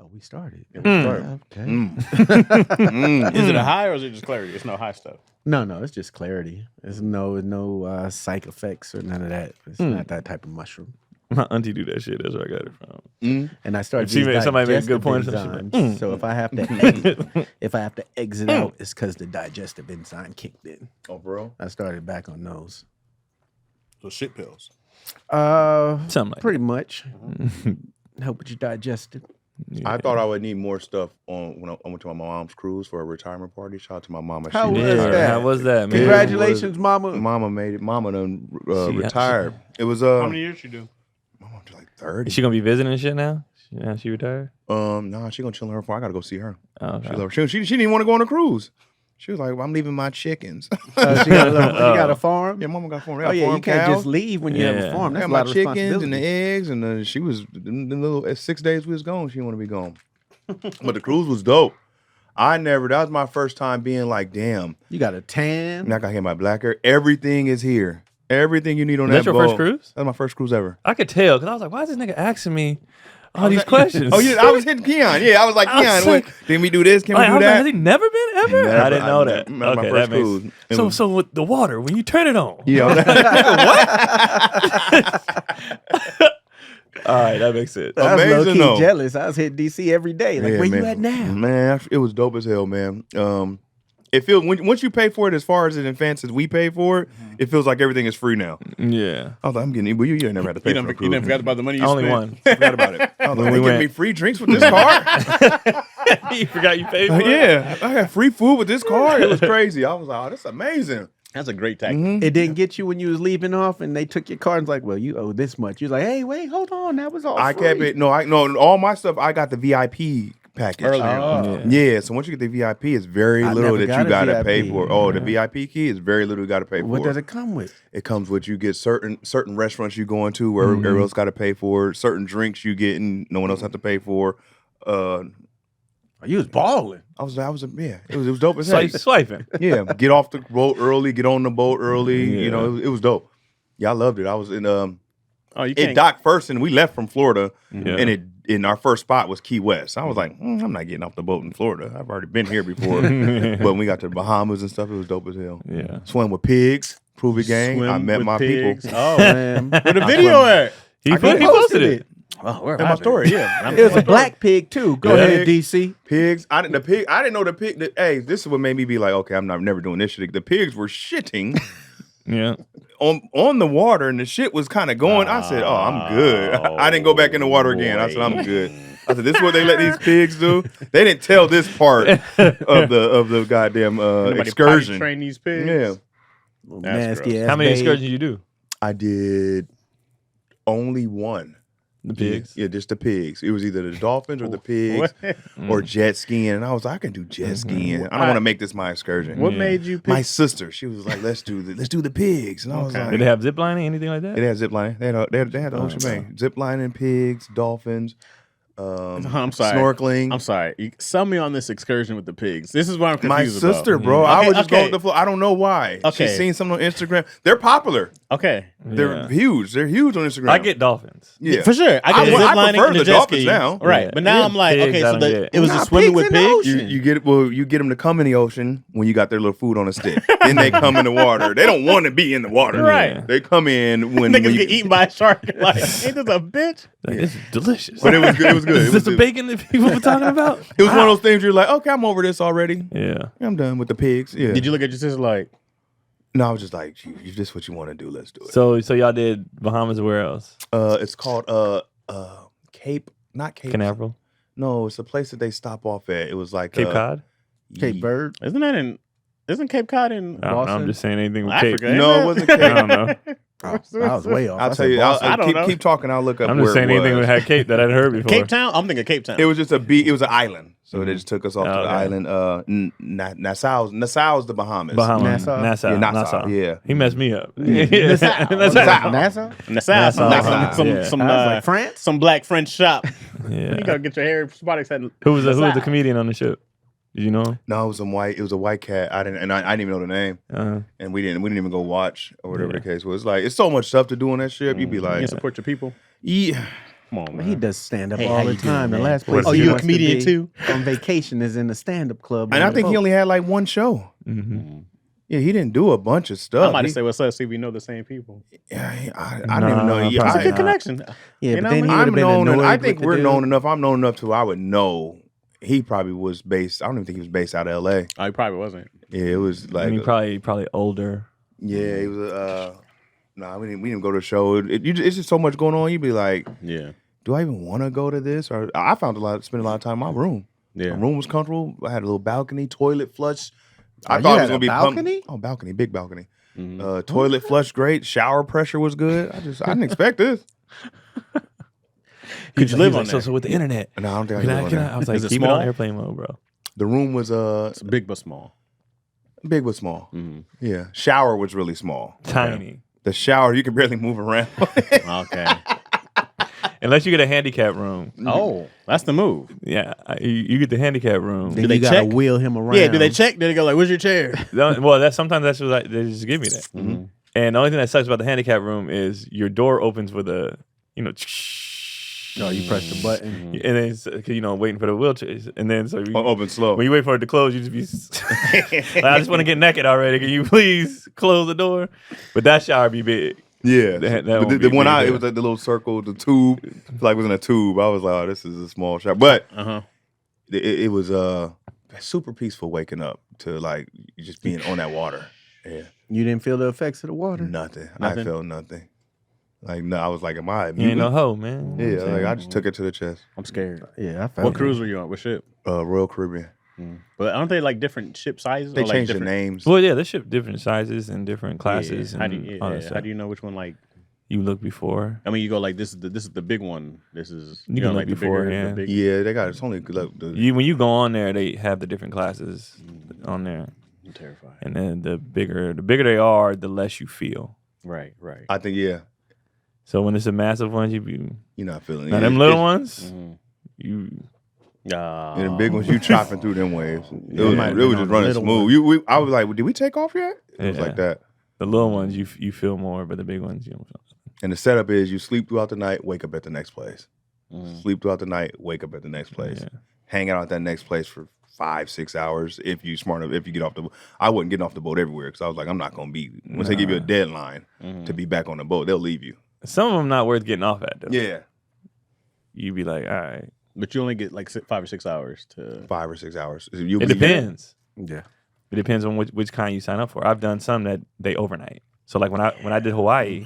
Oh, we started. Yeah, we started. Okay. Is it a high or is it just clarity? It's no high stuff. No, it's just clarity. There's no psych effects or none of that. It's not that type of mushroom. My auntie do that shit. That's where I got it from. And I started. Somebody made a good point. So if I have to exit out, it's because the digestive enzyme kicked in. Oh, bro. I started back on those. So shit pills. Something like pretty much. Help with your digestive. I thought I would need more stuff on when I went to my mom's cruise for a retirement party. Shout out to my mama. How was that, man? Congratulations, mama. Mama made it. Mama done retired. It was how many years you do? Mama did like 30. Is she gonna be visiting and shit now? Yeah, she retired. Nah, she gonna chill in her farm. I gotta go see her. Oh, okay. She didn't even want to go on a cruise. She was like, well, I'm leaving my chickens. She got a farm? Yeah, mama got a farm. Oh, yeah, you can't just leave when you have a farm. That's a lot of chickens and the eggs, and she was, the little 6 days we was gone, she didn't want to be gone. But the cruise was dope. That was my first time being like, damn. You got a tan. And I got hit my black hair. Everything is here. Everything you need on that boat. That's your first cruise? That's my first cruise ever. I could tell, because I was like, why is this nigga asking me all these questions? Oh, yeah, I was hitting Keon. Yeah, I was like, Keon, can we do this? Can we do that? Has he never been ever? Never. I didn't know that. Okay, my first cruise. So with the water, when you turn it on. Yeah. What? All right, that makes sense. I was Amazing, low-key though. jealous. I was hitting DC every day. Like, Yeah, where man. you at now? Man, it was dope as hell, man. It feels once you pay for it as far as in advance as we pay for it, it feels like everything is free now. Yeah. I was like, I'm getting it, but you never had to pay for a cruise. You never forgot about the money you Only spent? one. Forgot about it. I was like, they giving me free drinks with this car? You forgot you paid for it? Yeah, I got free food with this car. It was crazy. I was like, oh, that's amazing. That's a great tactic. It didn't get you when you was leaving off, and they took your card and was like, well, you owe this much. You're like, hey, wait, hold on. That was all I free. kept it. No, all my stuff, I got the VIP package. Earlier. Yeah, so once you get the VIP, it's very little never that got you a got to VIP. pay for. Oh, the VIP key is very little you got to pay for. What does it come with? It comes with you get certain restaurants you go into where everyone else got to pay for, certain drinks you get and no one else have to pay for. You was balling. It was dope as hell. Swiping. Yeah, get off the boat early, get on the boat early. Yeah. You know, it was dope. Yeah, I loved it. I was in You it can't. docked first, and we left from Florida, Yeah. and in our first spot was Key West. I was like, I'm not getting off the boat in Florida. I've already been here before. But when we got to the Bahamas and stuff, it was dope as hell. Yeah. Swim with pigs, prove it gang. Swim I met with my pigs. people. Oh, Man. where the video at? He posted it. Oh, where In my story, yeah. It was a black pig, too. Go ahead, DC. Pigs. I didn't know the pig. Hey, this is what made me be like, okay, I'm never doing this shit. The pigs were shitting Yeah. on the water, and the shit was kind of going. I said, oh, I'm good. I didn't go back in the water again. I said, I'm good. I said, this is what they let these pigs do. They didn't tell this part of the goddamn excursion. Train these pigs. Yeah, Nasty ass How many babe. excursions you do? I did only one. The pigs? Yeah, just the pigs. It was either the dolphins or the pigs or jet skiing. And I was like, I can do jet skiing. I don't want to make this my excursion. What made you pick? My sister, she was like, let's do the pigs. And I was like, Did they have zip lining, anything like that? they had zip lining. They had the whole shebang. Zip lining, pigs, dolphins, I'm sorry. snorkeling. I'm sorry. Sell me on this excursion with the pigs. This is what I'm My confused about. sister, bro. Okay, I was just okay. going with the flow. I don't know why. Okay. She's seen something on Instagram. They're popular. Okay. They're huge. They're huge on Instagram. I get dolphins. yeah. For sure. I get I zip lining prefer and the the jet dolphins ski. now. Right. Yeah. But now Yeah. I'm like, Pigs, okay, I so don't the, get. it was Nah, a swimming pigs with in the pigs. ocean. You get them to come in the ocean when you got their little food on a stick. Then they come in the water. They don't want to be in the water. Right. They come in when Niggas you get eaten by a shark. Like, ain't this a bitch? Like, this is delicious. But it was good. It was good. Is this the bacon that people were talking about? It was one of those things you're like, okay, I'm over this already. Yeah. I'm done with the pigs. Yeah. Did you look at your sister like, No, I was just like, if this is what you want to do, let's do it. So y'all did Bahamas. Where else? It's called Cape, not Cape Canaveral, No, it's a place that they stop off at. It was like Cape Cod. Cape Bird. isn't Cape Cod in I don't know, I'm Boston? just saying anything with Africa? Cape. No, it wasn't Cape. I don't know. I was way off. I'll I tell said you. Boston. I don't know. Keep talking. I'll look up. I'm where just saying it anything was. that had Cape that I'd heard before. Cape Town? I'm thinking Cape Town. It was just It was an island, so they just took us off to Oh, the okay. island. Nassau's the Bahamas. Nassau? Nassau. Yeah. He messed me up. Nassau. Nassau. Nassau? Some Yeah. some I was like, France? some black French shop. Yeah. You gotta get your hair spotted. Who was the comedian on the ship? Did you know him? No, it was a white cat. I didn't even know the name, and we didn't even go watch or whatever the case was. Like, it's so much stuff to do on that ship. You'd be like, You support your people. yeah, Come on, man. He does stand up Hey, all how the you time. doing, The man? last place Oh, he you a wants to comedian be too? on vacation is in the stand up club. And on I the think he boat. only had like one show. Mm-hmm. Yeah, he didn't do a bunch of stuff. I might He- have said what's up, see if we know the same people. Yeah, I didn't even know. Nah, Yeah, It's a probably good not. connection. Yeah, You but know, then he man? would have I'm been known, and annoyed I with think the we're dude. known enough. I'm known enough to I would know. He probably was based. I don't even think he was based out of L.A. Oh, he probably wasn't. Yeah, it was like And he probably older. yeah, it was. Nah, we didn't go to the show. It's just so much going on. You'd be like, Yeah. do I even want to go to this? Or I found spent a lot of time in my room. Yeah. My room was comfortable. I had a little balcony, toilet flush. Oh, I you thought it had was gonna a be balcony? balcony, big balcony. Mhm. Toilet flush great. Shower pressure was good. I didn't expect this. Could you live on So there? with the internet. No, I don't think I Can can I, live can on I, there. I was like, Is it keep it small? on airplane mode, bro. The room was It's big but small. big but small. Mhm. Yeah, shower was really small. Tiny. The shower you could barely move around. Okay. Unless you get a handicap room. Oh, that's the move. Yeah, you get the handicap room. Then Do they you gotta check? wheel him around. Yeah, do they check? Do they go like, where's your chair? Well, sometimes that's what they just give me that. Mm-hmm. And the only thing that sucks about the handicap room is your door opens with a, Oh, you press the button. and then it's, 'cause, waiting for the wheelchairs, and then so Open slow. when you wait for it to close, you just be like, I just want to get naked already. Can you please close the door? But that shower be big. Yeah, That but won't the be one big it there. was like the little circle, the tube, like it was in a tube. I was like, oh, this is a small shower, but Uh-huh. it was super peaceful waking up to like just being on that water. Yeah, You didn't feel the effects of the water. nothing. Nothing? I felt nothing. Like no, I was like, am I? You ain't no hoe, man. Yeah, like I just took it to the chest. I'm scared. Yeah, I felt What it. cruise were you on? What ship? Royal Caribbean. But aren't they like different ship sizes? They or like changed the different names. Well, yeah, they ship different sizes and different classes. Yeah. How do and you, all that yeah, stuff. how do you know which one? Like, You look before. I mean, you go like this is the big one. This is You can look like the bigger, beforehand. the big. Yeah, they got it's only like, When you go on there, they have the different classes on there, I'm terrified. and then the bigger they are, the less you feel. Right. I think yeah, So when it's a massive one, you be you're not feeling it. now them little ones. You And the big ones, you chopping through them waves. It was, might have it was been on just the running little smooth. I was like, did we take off yet? It was Yeah. like that. the little ones you feel more, but the big ones you don't feel. And the setup is you sleep throughout the night, wake up at the next place. Sleep throughout the night, wake up at the next place. Yeah. Hang out at that next place for 5-6 hours if you smart enough. If you get off the boat, I wasn't getting off the boat everywhere because I was like, I'm not gonna be. Once they give you a deadline to be back on the boat, they'll leave you. Some of them not worth getting off at though. Yeah, You be like, all right. But you only get like 5 or 6 hours to. 5 or 6 hours. It depends. Yeah. It depends on which kind you sign up for. I've done some that they overnight. So like when I did Hawaii,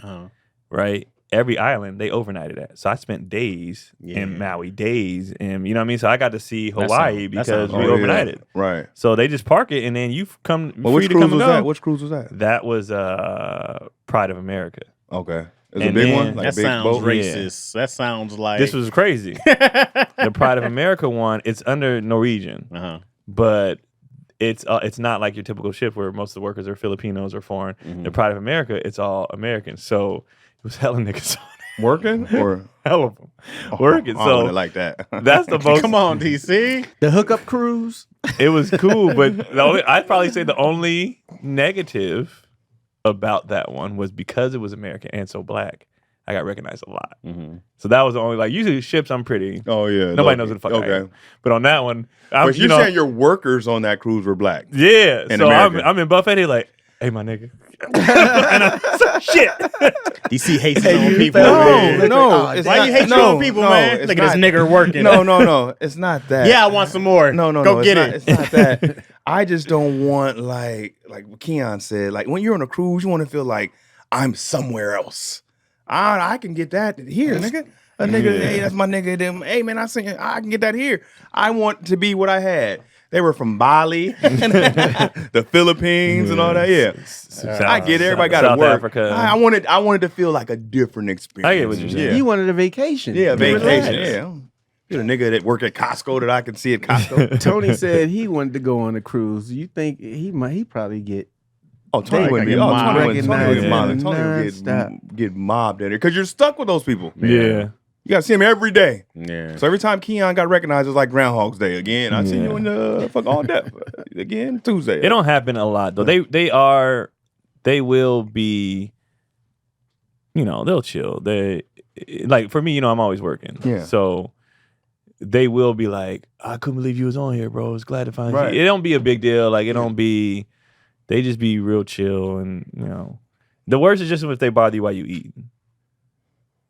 right? Every island they overnighted at. So I spent days in Maui, days, and you know what I mean. So I got to see Hawaii that sounds because we right. overnighted. Right. So they just park it, and then you come Well, free which to cruise come and was go. that? Which cruise was that? That was Pride of America. Okay. It was a And big then- one? Like That a big sounds boat? racist. That sounds like This was crazy. The Pride of America one, it's under Norwegian, but it's not like your typical ship where most of the workers are Filipinos or foreign. The Pride of America, it's all American. So it was hella niggas on it. Working or Hell of them working. I So wouldn't like that. that's the most. Come on, DC. The hookup cruise. It was cool, but I'd probably say the only negative about that one was because it was American and so black. I got recognized a lot. So that was the only usually ships I'm pretty. Oh yeah. Nobody knows who the fuck I am. But on that one, But you're saying your workers on that cruise were black. yeah. in So America. I'm in Buffet. They like, hey, my nigga. And I'm like, shit. DC hates his own people. No, it's Why not- you hate your own people, man? it's Look at this not- nigga working. No, it's not that. Yeah, I want some more. No, Go get it's not that. I just don't want like what Keon said. Like when you're on a cruise, you want to feel like I'm somewhere else. I can get that here, nigga. A nigga, hey, that's my nigga. Them, hey man, I can get that here. I want to be what I had. They were from Bali, the Philippines, and all that. Yeah, I get it. Everybody got to South work. Africa. I wanted to feel like a different experience. I get what you're saying. Yeah, You wanted a vacation. yeah, You vacation. relaxed. Yeah, you're a nigga that work at Costco that I can see at Costco. Tony said he wanted to go on a cruise. You think he probably get Oh, Tony They wouldn't be. get Oh, mobbed. Tony wouldn't get mobbed. Tony Non-stop. would get mobbed in there because you're stuck with those people. Yeah. You got to see him every day. Yeah. So every time Keon got recognized, it was like Groundhog's Day again. I see you in the fuck all death again Tuesday. It don't happen a lot though. They will be, they'll chill. like for me, I'm always working. Yeah. So they will be like, I couldn't believe you was on here, bro. I was glad to find Right. you. It don't be a big deal. Like it don't be. They just be real chill, and the worst is just if they bother you while you eating.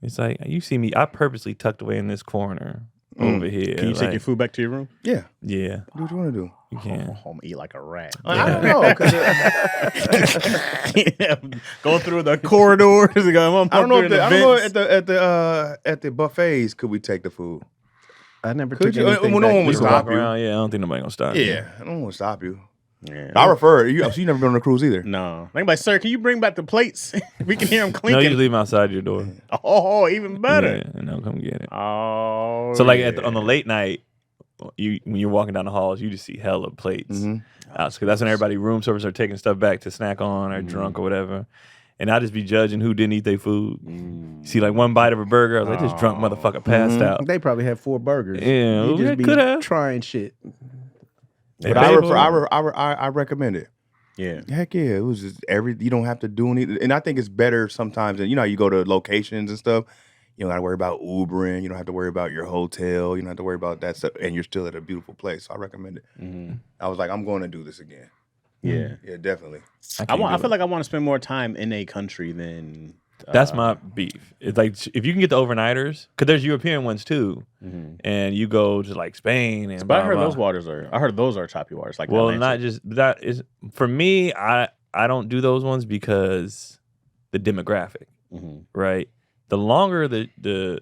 It's like you see me. I purposely tucked away in this corner over here. Can you take your food back to your room? Yeah. Yeah. Do what you want to do. You can. I'm gonna eat like a rat. I don't know. 'Cause, Go through the corridors. I don't know at the buffets could we take the food? I never Could took you? anything Well, no back one would to Walk stop you. around. Yeah, I don't think nobody gonna stop you. Yeah, I don't want to stop you. Yeah. I refer you. So you never been on a cruise either. No. Like, sir, can you bring back the plates? We can hear them No, clinking. you just leave them outside your door. Oh, even better. Yeah, and they'll come get it. Oh. So like yeah. on the late night, when you're walking down the halls, you just see hella plates. Mm-hmm. Because that's when everybody room service are taking stuff back to snack on or drunk or whatever. And I just be judging who didn't eat their food. See like one bite of a burger, I was like, this drunk motherfucker passed out. They probably had 4 burgers. Yeah, you just be could have. trying shit. But I recommend it. Yeah. Heck yeah, it was just you don't have to do anything. And I think it's better sometimes. And you go to locations and stuff. You don't got to worry about Ubering. You don't have to worry about your hotel. You don't have to worry about that stuff. And you're still at a beautiful place. So I recommend it. Mm-hmm. I was like, I'm going to do this again. Yeah. Yeah, definitely. I feel like I want to spend more time in a country than. That's my beef. It's like if you can get the overnighters, because there's European ones too, and you go to like Spain and. But I heard blah, those blah. waters are. I heard those are choppy waters. Like Well, Atlantic. not just that is for me. I don't do those ones because the demographic, right? The longer the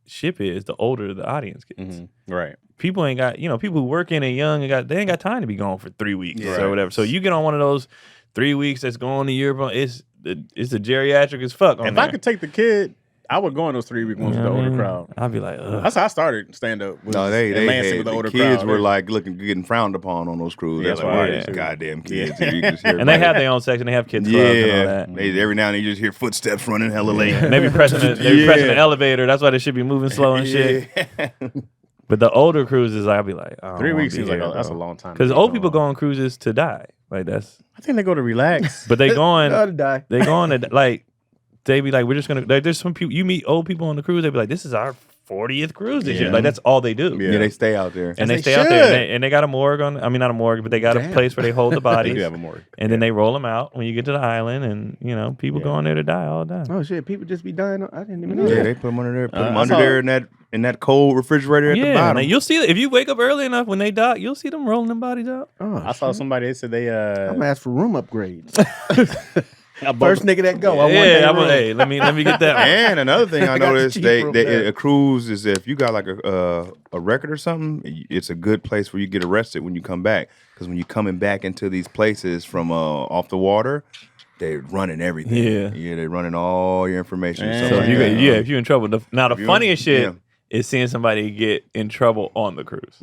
ship is, the older the audience gets. Right. People ain't got people who work in and young and they ain't got time to be gone for 3 weeks Yeah. or whatever. So you get on one of those 3 weeks that's going to Europe. It's a geriatric as fuck. If I could take the kid, I would go on those 3 week ones with the older crowd. I'd be like, ugh. That's how I started stand up. No, they with the had, older the kids crowd. were like getting frowned upon on those cruises. Yeah, That's that's like, why why I these did. goddamn kids. Yeah. You can just hear And they everybody- have their own section. They have kids clubs and all that. They, every now and then you just hear footsteps running hella late. They be pressing the elevator. That's why they should be moving slow and shit. Yeah. But the older cruises, I'll be like, 3 weeks seems like that's a long time. Because old people go on cruises to die. Like that's. I think they go to relax. But they going. Gotta die. They going to like. They be like, we're just gonna. Like, there's some people you meet old people on the cruise. They be like, this is our 40th cruise this year. Like that's all they do. Yeah, they stay out there. And they they stay out there, should. and they got a morgue on. I mean, not a morgue, but they got a place where they hold the They bodies. do have a morgue. And then they roll them out when you get to the island, and people go on there to die all the time. Oh shit, people just be dying. I didn't even know Yeah, that. they put them under there. Put them I under saw- there in that cold refrigerator at the Yeah, bottom. and you'll see if you wake up early enough when they die, you'll see them rolling them bodies out. Oh, I saw somebody. They said they I'm gonna ask for room upgrades. above- First nigga that go. I want Yeah, that I'm room. hey, let me get that. One. And another thing I got the noticed, cheap room there. a cruise is if you got like a record or something, it's a good place where you get arrested when you come back. Because when you're coming back into these places from off the water, they're running everything. Yeah. They're running all your information. Man. So Something like that. if you're in trouble, now the you- funniest shit yeah. is seeing somebody get in trouble on the cruise.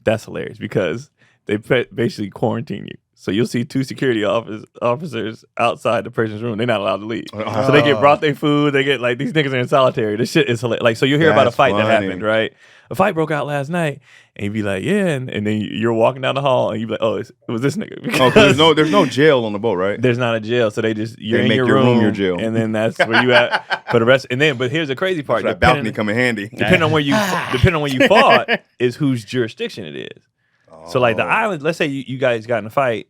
That's hilarious because they basically quarantine you. So you'll see 2 security officers outside the person's room. They're not allowed to leave. So they get brought their food. They get like these niggas are in solitary. This shit is hilarious. Like so you'll hear about a That's fight that funny. happened, right? A fight broke out last night, and you'd be like, yeah, and then you're walking down the hall, and you'd be like, oh, it was this nigga. Oh, 'cause there's no jail on the boat, right? There's not a jail, so you're They in make your your room room, your jail. and then that's where you at for the rest. And then, but here's the crazy part: That balcony come in handy. depending on where you fought, is whose jurisdiction it is. So like the islands, let's say you guys got in a fight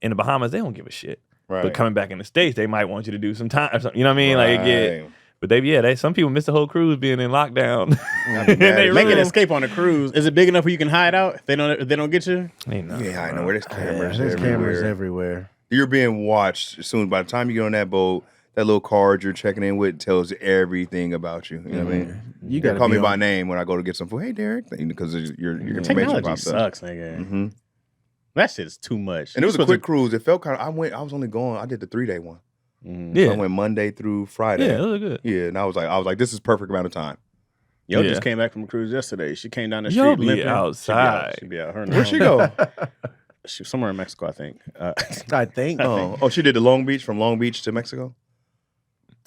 in the Bahamas, they don't give a shit. Right. But coming back in the States, they might want you to do some time or something. You know what I mean? Like but some people miss the whole cruise being in lockdown. Make Make an escape on a cruise. Is it big enough where you can hide out? If they don't get you. Ain't no. Yeah, I know where there's cameras. There's everywhere. cameras everywhere. You're being watched soon. By the time you get on that boat, that little card you're checking in with tells everything about you. You know what I mean? You They gotta call me be by on- name when I go to get some food. Hey, Derek, because your information Technology pops up. sucks, nigga. Mm-hmm. That shit is too much. And it was a You're quick cruise. It felt kind of. I was only going. I did the 3-day one. Yeah, So I went Monday through Friday. yeah, those are good. Yeah, and I was like, this is perfect amount of time. Yo Yeah. just came back from a cruise yesterday. She came down the Yo street be limping. outside. She be out. Her Where'd she go? She was somewhere in Mexico, I think. I think. Oh, she did the Long Beach from Long Beach to Mexico.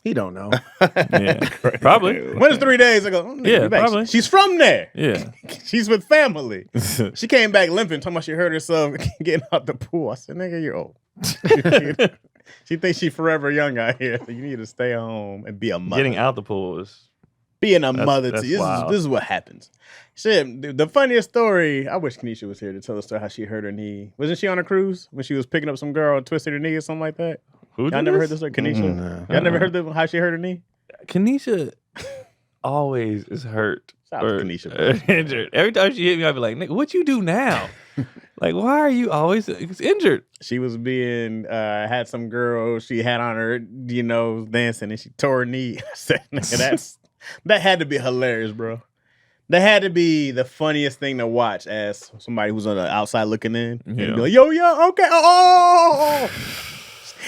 He don't know. Yeah, probably. When is 3 days? I go, oh, nigga, Yeah, we back. probably. She's from there. Yeah. She's with family. She came back limping, talking about she hurt herself getting out the pool. I said, nigga, you're old. She thinks she's forever young out here. So you need to stay home and be a mother. Getting out the pool is Being a mother, that's this is what happens. Shit, the funniest story. I wish Kenesha was here to tell the story how she hurt her knee. Wasn't she on a cruise when she was picking up some girl and twisted her knee or something like that? Y'all never heard this story, Kenesha? No. Y'all never heard how she hurt her knee? Kenesha always is hurt. Shout out to or Kenesha. injured. Every time she hit me, I'd be like, "Nigga, what you do now? Like, why are you always injured?" She was being had some girl she had on her, dancing, and she tore her knee. I said, "Nigga, that had to be hilarious, bro. That had to be the funniest thing to watch as somebody who's on the outside looking in. And be like, yo, okay, oh.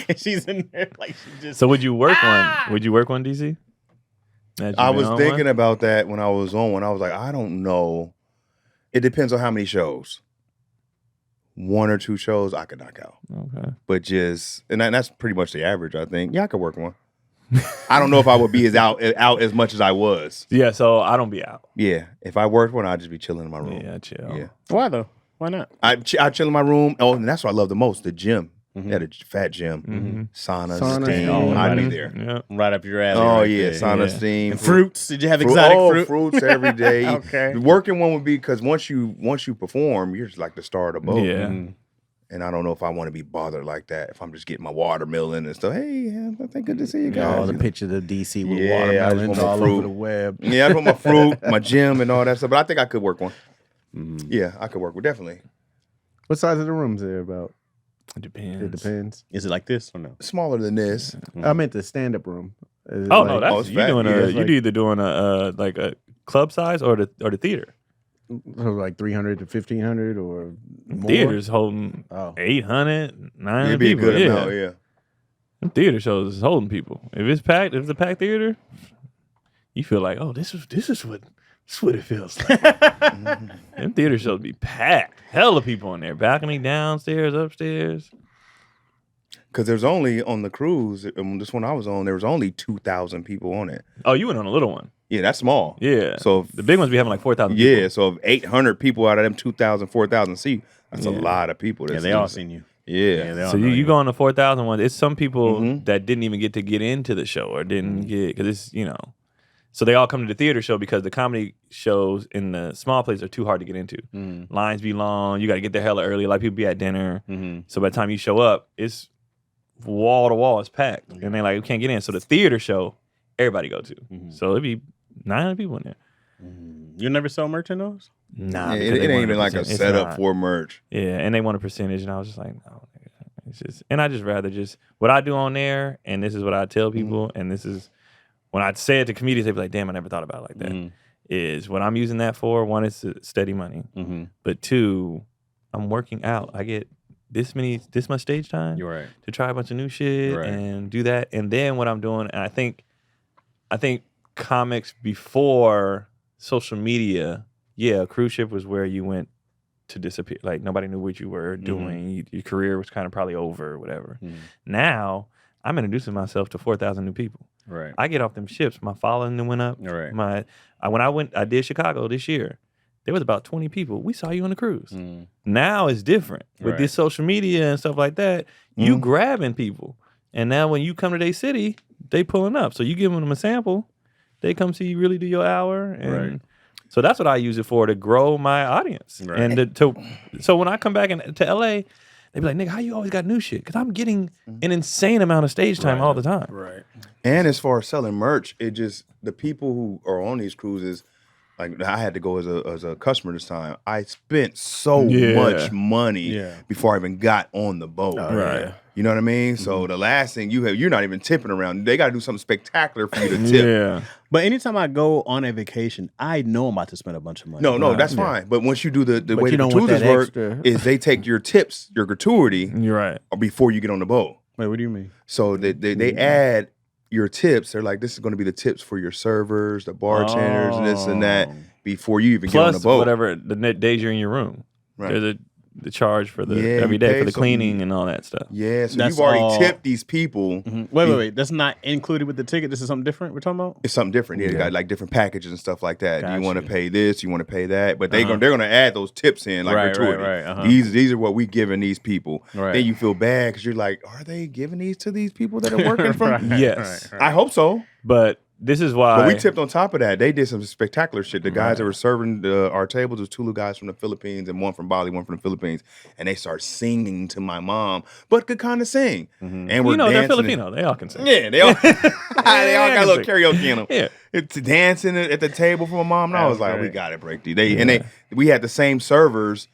And she's in there like she just. So would you work one? Would you work one, DC? I was thinking about that when I was on one. I was like, I don't know. It depends on how many shows. 1 or 2 shows I could knock out. Okay. But and that's pretty much the average, I think. Yeah, I could work one. I don't know if I would be out as much as I was. Yeah, so I don't be out. Yeah, if I worked one, I'd just be chilling in my room. Yeah, chill. Yeah. Why though? Why not? I chill in my room. Oh, and that's what I love the most, the gym. Had a fat gym, sauna, steam. I'd be there. Yeah. Right up your alley. Oh right yeah, there. sauna, steam, And fruits. Did you have exotic fruit? Fruits every day. Okay. The working one would be because once you perform, you're just like the star of the boat. Yeah. And I don't know if I want to be bothered like that. If I'm just getting my watermelon and stuff. Hey, I think good to see you guys. All the pictures of DC with Yeah, I just watermelons want my all fruit. over the web. Yeah, I want my fruit, my gym, and all that stuff. But I think I could work one. Yeah, I could work one, definitely. What size of the rooms are there about? It depends. It depends. Is it like this or no? Smaller than this. I meant the stand-up room. Is it Oh no, like- that's it's you fat. doing Yeah, a it's you like- either doing a like a club size or the theater. so like 300 to 1,500 or more? Theater's holding Oh. 800, 900 It'd be a people. good yeah. amount, yeah. Them theater shows is holding people. If it's packed, if it's a packed theater, you feel like, oh, this is what it feels like. Them theater shows be packed. Hella people in there. Balcony, downstairs, upstairs. Because there's only, on the cruise, this one I was on, there was only 2,000 people on it. Oh, you went on a little one. Yeah, that's small. Yeah. So the big ones be having like 4,000 yeah, people. so if 800 people out of them 2,000, 4,000 seats, that's a Yeah. lot of people. Yeah, they all seen you. Yeah. they all So know you go on the 4,000 one. It's some people Mhm. that didn't even get into the show or didn't get, because it's, so they all come to the theater show because the comedy shows in the small places are too hard to get into. Lines be long. You got to get there hella early. A lot of people be at dinner. So by the time you show up, it's wall to wall. It's packed. And they're like, we can't get in. So the theater show, everybody go to. So it'd be 900 people in there. You never sell merch in those? Nah, Yeah, because it they ain't want even like a percentage. It's setup not. for merch. Yeah, and they want a percentage, and I was just like, no, nigga. It's just, and I just rather just what I do on there, and this is what I tell people, and this is when I say it to comedians, they be like, damn, I never thought about it like that. Is what I'm using that for. One, it's steady money, but 2, I'm working out. I get this much stage time You're right. to try a bunch of new shit Right. and do that, and then what I'm doing, and I think comics before social media, yeah, cruise ship was where you went to disappear. Like nobody knew what you were doing. Your career was kind of probably over or whatever. Now I'm introducing myself to 4,000 new people. Right. I get off them ships. My following went up. Right. When I did Chicago this year, there was about 20 people. We saw you on the cruise. Now it's different with Right. this social media and stuff like that. You grabbing people, and now when you come to their city, they pulling up. So you give them a sample, they come see you really do your hour, and Right. so that's what I use it for, to grow my audience. Right. And so when I come back to LA, they be like, nigga, how you always got new shit? Because I'm getting an insane amount of stage time all the time. Right. And as far as selling merch, it just, the people who are on these cruises, like I had to go as a customer this time. I spent so much money before I even got on the boat. Right. You know what I mean? So the last thing you're not even tipping around. They got to do something spectacular for you to tip. Yeah. But anytime I go on a vacation, I know I'm about to spend a bunch of money. No, that's fine. But once you do the way you the don't want gratuities that work, extra. is they take your tips, your gratuity, You're right. before you get on the boat. Wait, what do you mean? So they add your tips. They're like, this is going to be the tips for your servers, the bartenders, and this and that before you even get on the Plus boat. whatever the days you're in your room. Right. There's the charge for the Yeah, every you day pay for the some- cleaning and all that stuff. Yeah, so That's you've already all- tipped these people. Wait. That's not included with the ticket. This is something different we're talking about? It's something different. Yeah, they got like different packages and stuff like that. Gotcha. You want to pay this, you want to pay that, but they're gonna add those tips in like gratuity. Right. These are what we giving these people. Right. Then you feel bad because you're like, are they giving these to these people that are working from? Yes. I hope so. But this is why. But we tipped on top of that. They did some spectacular shit. The guys that were serving our tables was 2 little guys from the Philippines and one from Bali, one from the Philippines. And they started singing to my mom, but could kind of sing. Mm-hmm. And we're dancing. They're Filipino. They all can sing. Yeah, they all got a little karaoke in them. Yeah. It's dancing at the table for my mom. And I was like, we got to break these. We had the same servers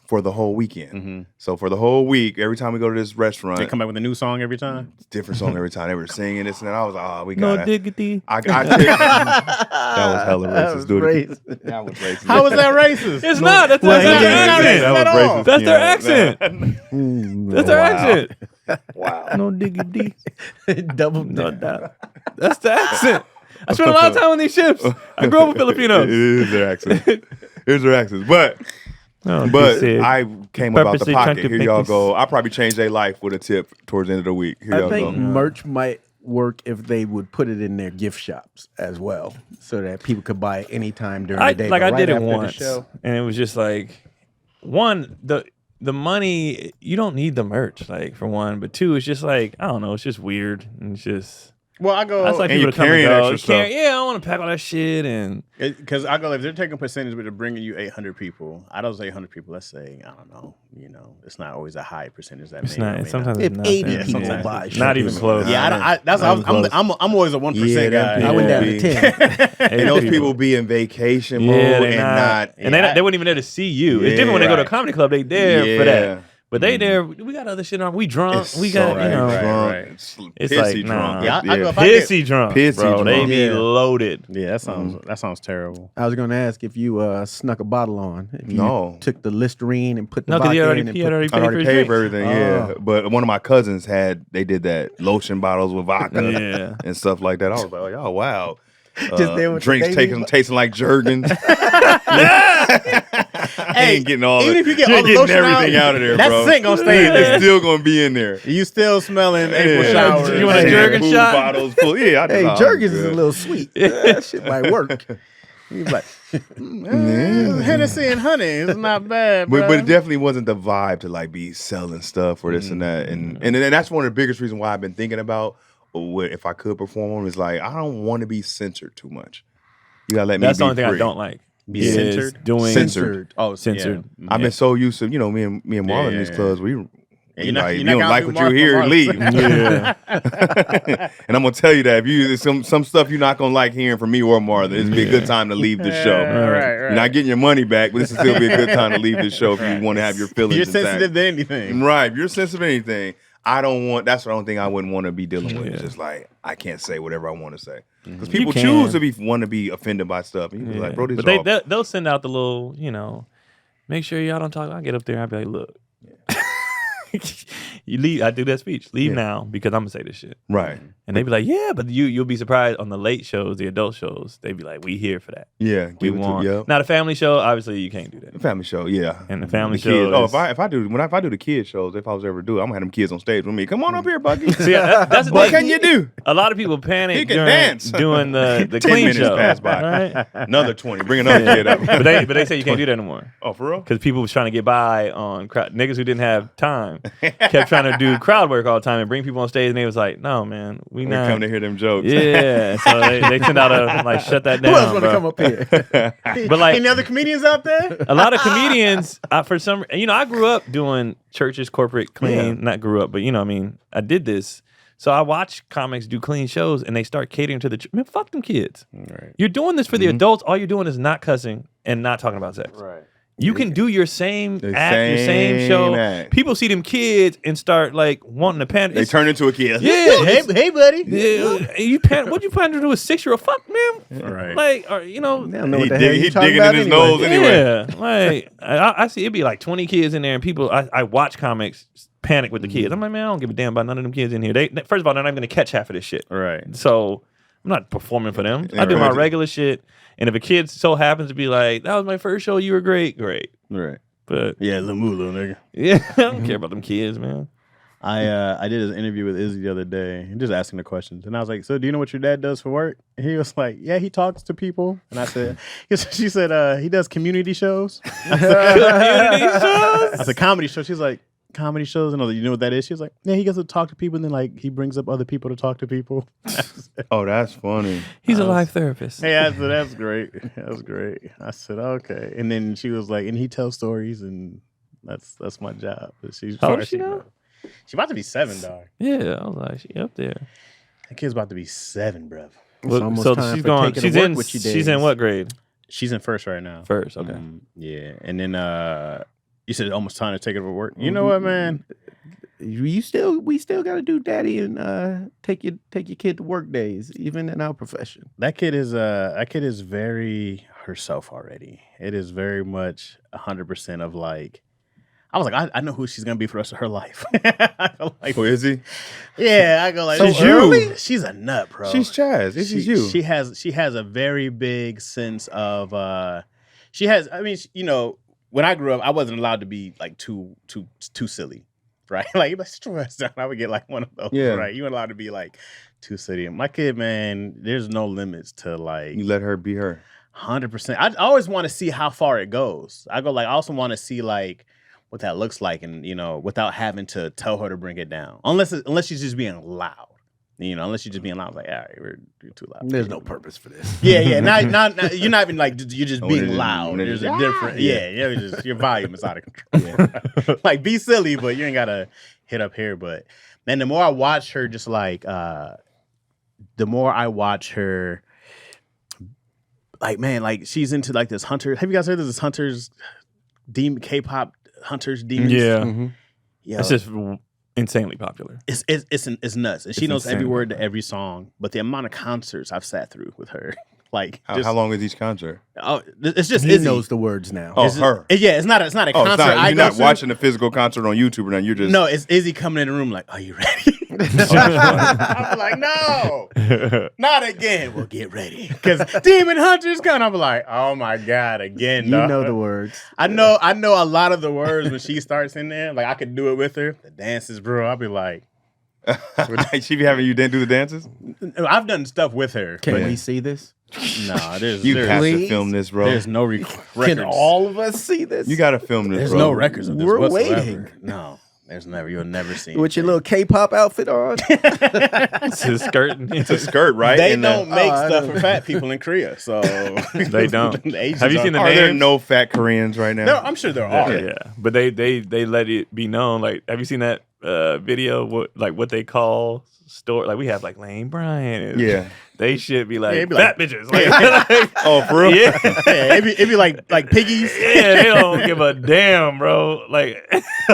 for the whole weekend. Mm-hmm. So for the whole week, every time we go to this restaurant, They come back with a new song every time. different song every time. They were singing this and that. I was like, oh, we No got it. diggity. That was hella racist, dude. racist. That was racist. How was that racist? It's not. That's their accent. That was racist. That's their Yeah. accent. That's their accent. Wow. No diggity. Double No doubt. That's the accent. I spent a lot of time on these ships. I grew up with Filipinos. It is their accent. It is their accent. But I came about the purposely pocket. trying to Here make y'all this- go. I probably changed their life with a tip towards the end of the week. Here I y'all think go. merch might work if they would put it in their gift shops as well, so that people could buy it anytime during the day. Like But I right did it after the once, show- and it was just like, one, the money, you don't need the merch, like, for one, but two, it's just like, I don't know, it's just weird, and it's just. Well, I go. That's like And people you're to come and carrying go. extra stuff. Yeah, I don't want to pack all that shit, and Because I go, if they're taking a percentage, but they're bringing you 800 people, out of those 800 people, let's say, I don't know, it's not always a high percentage that it's may or may not. Sometimes If it's not. 80 Yeah, people sometimes buy, it's shit, not even close. Yeah, that's Not how even I'm always a 1% Yeah, guy. them I went down to Yeah. 10. And those people be in vacation mode they and not. and they weren't even there to see you. It's different when they go to a comedy club. They there for that. But they there. We got other shit on. We drunk. It's we got so you know. drunk. right. It's Pissy like, drunk. nah. Yeah, I go, if I get- Pissy drunk, Pissy bro. They drunk. be Yeah. loaded. Yeah, that sounds terrible. I was going to ask if you snuck a bottle on. If you No. took the Listerine and put the No, because vodka in he and had put, already I paid already for his paid for drinks. everything, yeah. But one of my cousins they did that lotion bottles with vodka Yeah. and stuff like that. I was like, oh wow. Just there with the drinks baby. tasting like Jergens. Hey, ain't getting all even the, if you get you all ain't the getting lotion everything out of there, that bro. scent gonna stay in It's there. still gonna be in there. You still smelling April Yeah. showers. You want a Jergens Shampoo shot? Bottles full. Yeah, I just, hey, oh, Jergens is good. a little sweet. That shit might work. He's like, Hennessy and honey. It's not bad, But bro. it definitely wasn't the vibe to like be selling stuff or this and that, and that's one of the biggest reasons why I've been thinking about if I could perform them is like I don't want to be censored too much. You gotta let me. That's be the only thing I free. don't like. Be is censored? Doing Censored. Oh, censored. Yeah. I've been so used to me and Marlon in these yeah. clubs. you're You not- like, you're you not don't gonna like do what you Mark hear, for Mark. leave. Yeah. And I'm gonna tell you that if you some stuff you're not gonna like hearing from me or Marlon, it'd be a good time to leave the show. Right. You're not getting your money back, but this will still be a good time to leave the show if you want to have your feelings. You're intact. sensitive to anything. Right. If you're sensitive to anything, I don't want. That's the only thing I wouldn't want to be dealing with. It's Yeah. just like I can't say whatever I want to say because You people can. choose to want to be offended by stuff. And you be Yeah. like, bro, this But is all. they'll send out the little, make sure y'all don't talk. I get up there and I'll be like, look. You leave. I do that speech. Leave now because I'm gonna say this shit. Right. And they be like, yeah, but you'll be surprised on the late shows, the adult shows. They be like, we here for that. Yeah. We Give it to want. yeah. Now the family show, obviously you can't do that. The family show, yeah. And the family kids. show. Oh, is- if I do the kid shows, if I was ever do, I'm gonna have them kids on stage with me. Come on up here, Bucky. See, that's the What thing. can you do? A lot of people panic He can during dance. doing the 10 clean minutes show. pass by. Right? Another 20. Bring another kid up. But they say you can't do that anymore. Oh, for real? Because people was trying to get by on crowd. Niggas who didn't have time kept trying to do crowd work all the time and bring people on stage, and they was like, "No, man, we We not." come to hear them jokes. Yeah, so they send out a like, shut that down. who else want to bro. come up here? But like Any other comedians out there? a lot of comedians, for some, I grew up doing churches, corporate clean. Yeah. Not grew up, but I did this. So I watch comics do clean shows, and they start catering to the. Man, fuck them kids. Right. You're doing this for the adults. All you're doing is not cussing and not talking about sex. Right. You can do your same The act, your same same show. act. People see them kids and start like wanting to panic. They turn into a kid. Yeah, Hey, buddy. yeah. What you plan to do with 6-year-old? Fuck, man. Right. Like, or They don't know He what the hell dig- you he talking digging about in his anyway. nose anyway. yeah. Like I see it'd be like 20 kids in there, and people. I watch comics panic with the kids. I'm like, man, I don't give a damn about none of them kids in here. They first of all, they're not even gonna catch half of this shit. Right. So I'm not performing for them. Yeah, I do my right. regular shit. And if a kid so happens to be like, that was my first show, you were great. Right. But Yeah, Lamulu, nigga. yeah, I don't care about them kids, man. I did an interview with Izzy the other day, just asking the questions, and I was like, "So, do you know what your dad does for work?" And he was like, "Yeah, he talks to people." And I said, "She said he does community shows." Community shows? I said, "Comedy shows." She's like, comedy shows. And you know what that is? She was like, yeah, he gets to talk to people, and then like he brings up other people to talk to people. Oh, that's funny. He's a life therapist. Hey, I said, that's great. That's great. I said, okay. And then she was like, and he tells stories, and that's my job. But she's How old is she now? She's about to be 7, dog. Yeah, I was like, she up there. That kid's about to be 7, bruv. It's So time she's for going. taking She's to work in. with you She's in days. what grade? She's in first right now. First. Okay. Yeah. And then you said almost time to take it to work. You know what, man? We still got to do daddy and take your kid to work days, even in our profession. That kid is very herself already. It is very much 100% of like. I was like, I know who she's gonna be for the rest of her life. I go like, Who is he? yeah, I go like, She's early? She's a nut, bro. She's Chaz. This is you. She has a very big sense of. She has. I mean, you know, when I grew up, I wasn't allowed to be like too silly, right? Like, I would get like one of those, right? You weren't allowed to be like too silly. My kid, man, there's no limits to like. You let her be her. 100%. I always want to see how far it goes. I go like, I also want to see like what that looks like, and you know, without having to tell her to bring it down, unless she's just being loud. You know, unless you're just being loud, like, all right, you're too loud. There's no purpose for this. Yeah. Not you're not even like you're just being loud. when it There's is- a different. Your volume is out of control. Like, be silly, but you ain't gotta hit up here. But man, the more I watch her, just like the more I watch her, like, man, like she's into like this hunter. Have you guys heard of this hunters demon K-pop hunters demons? Yeah. Mm-hmm. Yo, It's just insanely popular. it's nuts, and she knows every insane. word to every song. But the amount of concerts I've sat through with her, like, How long is each concert? Oh, it's just He Izzy. knows the words now. Oh, It's- her. Yeah, it's not a Oh, concert. it's not, I you're go not to. watching a physical concert on YouTube or nothing. You're just No, it's Izzy coming in the room like, "Are you ready?" I'm like, "No, not again." Well, get ready, because Demon Hunter's coming. I'm like, "Oh my god, again!" You dog. know the words. I know a lot of the words when she starts in there. Like, I could do it with her. The dances, bro. I'll be like, she be having you do the dances? I've done stuff with her. Can but we see this? No, there's You have to Please? film this, bro. there's no records. Can all of us see this? You got to film this, There's bro. no records of this We're whatsoever. waiting. No, you'll never see With your anything. little K-pop outfit on. It's his skirt. It's a skirt, right? They And, don't make I stuff know. for fat people in Korea, so They don't. The Asians Have you seen the Are there names? no fat Koreans right now? I'm sure there are. Yeah, but they let it be known. Like, have you seen that video? What they call store? Like, we have like Lane Bryant. Yeah. They should be like Yeah, it'd be fat like- bitches. Like, Oh, for real? yeah, Yeah, it'd be like piggies. yeah. They don't give a damn, bro. Like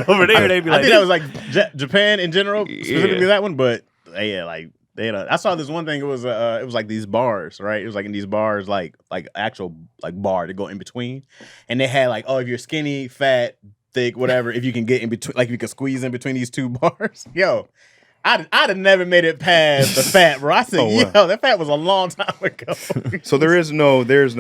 over there, they be I like, think that was like Japan in general, specifically Yeah. that one. But yeah, like they had I saw this one thing. It was like these bars, right? It was like in these bars, like actual like bar to go in between, and they had like, oh, if you're skinny, fat, thick, whatever, if you can get in between, like if you can squeeze in between these two bars, yo. I'd have never made it past the fat, bro. I said, Oh, wow. yo, that fat was a long time ago. So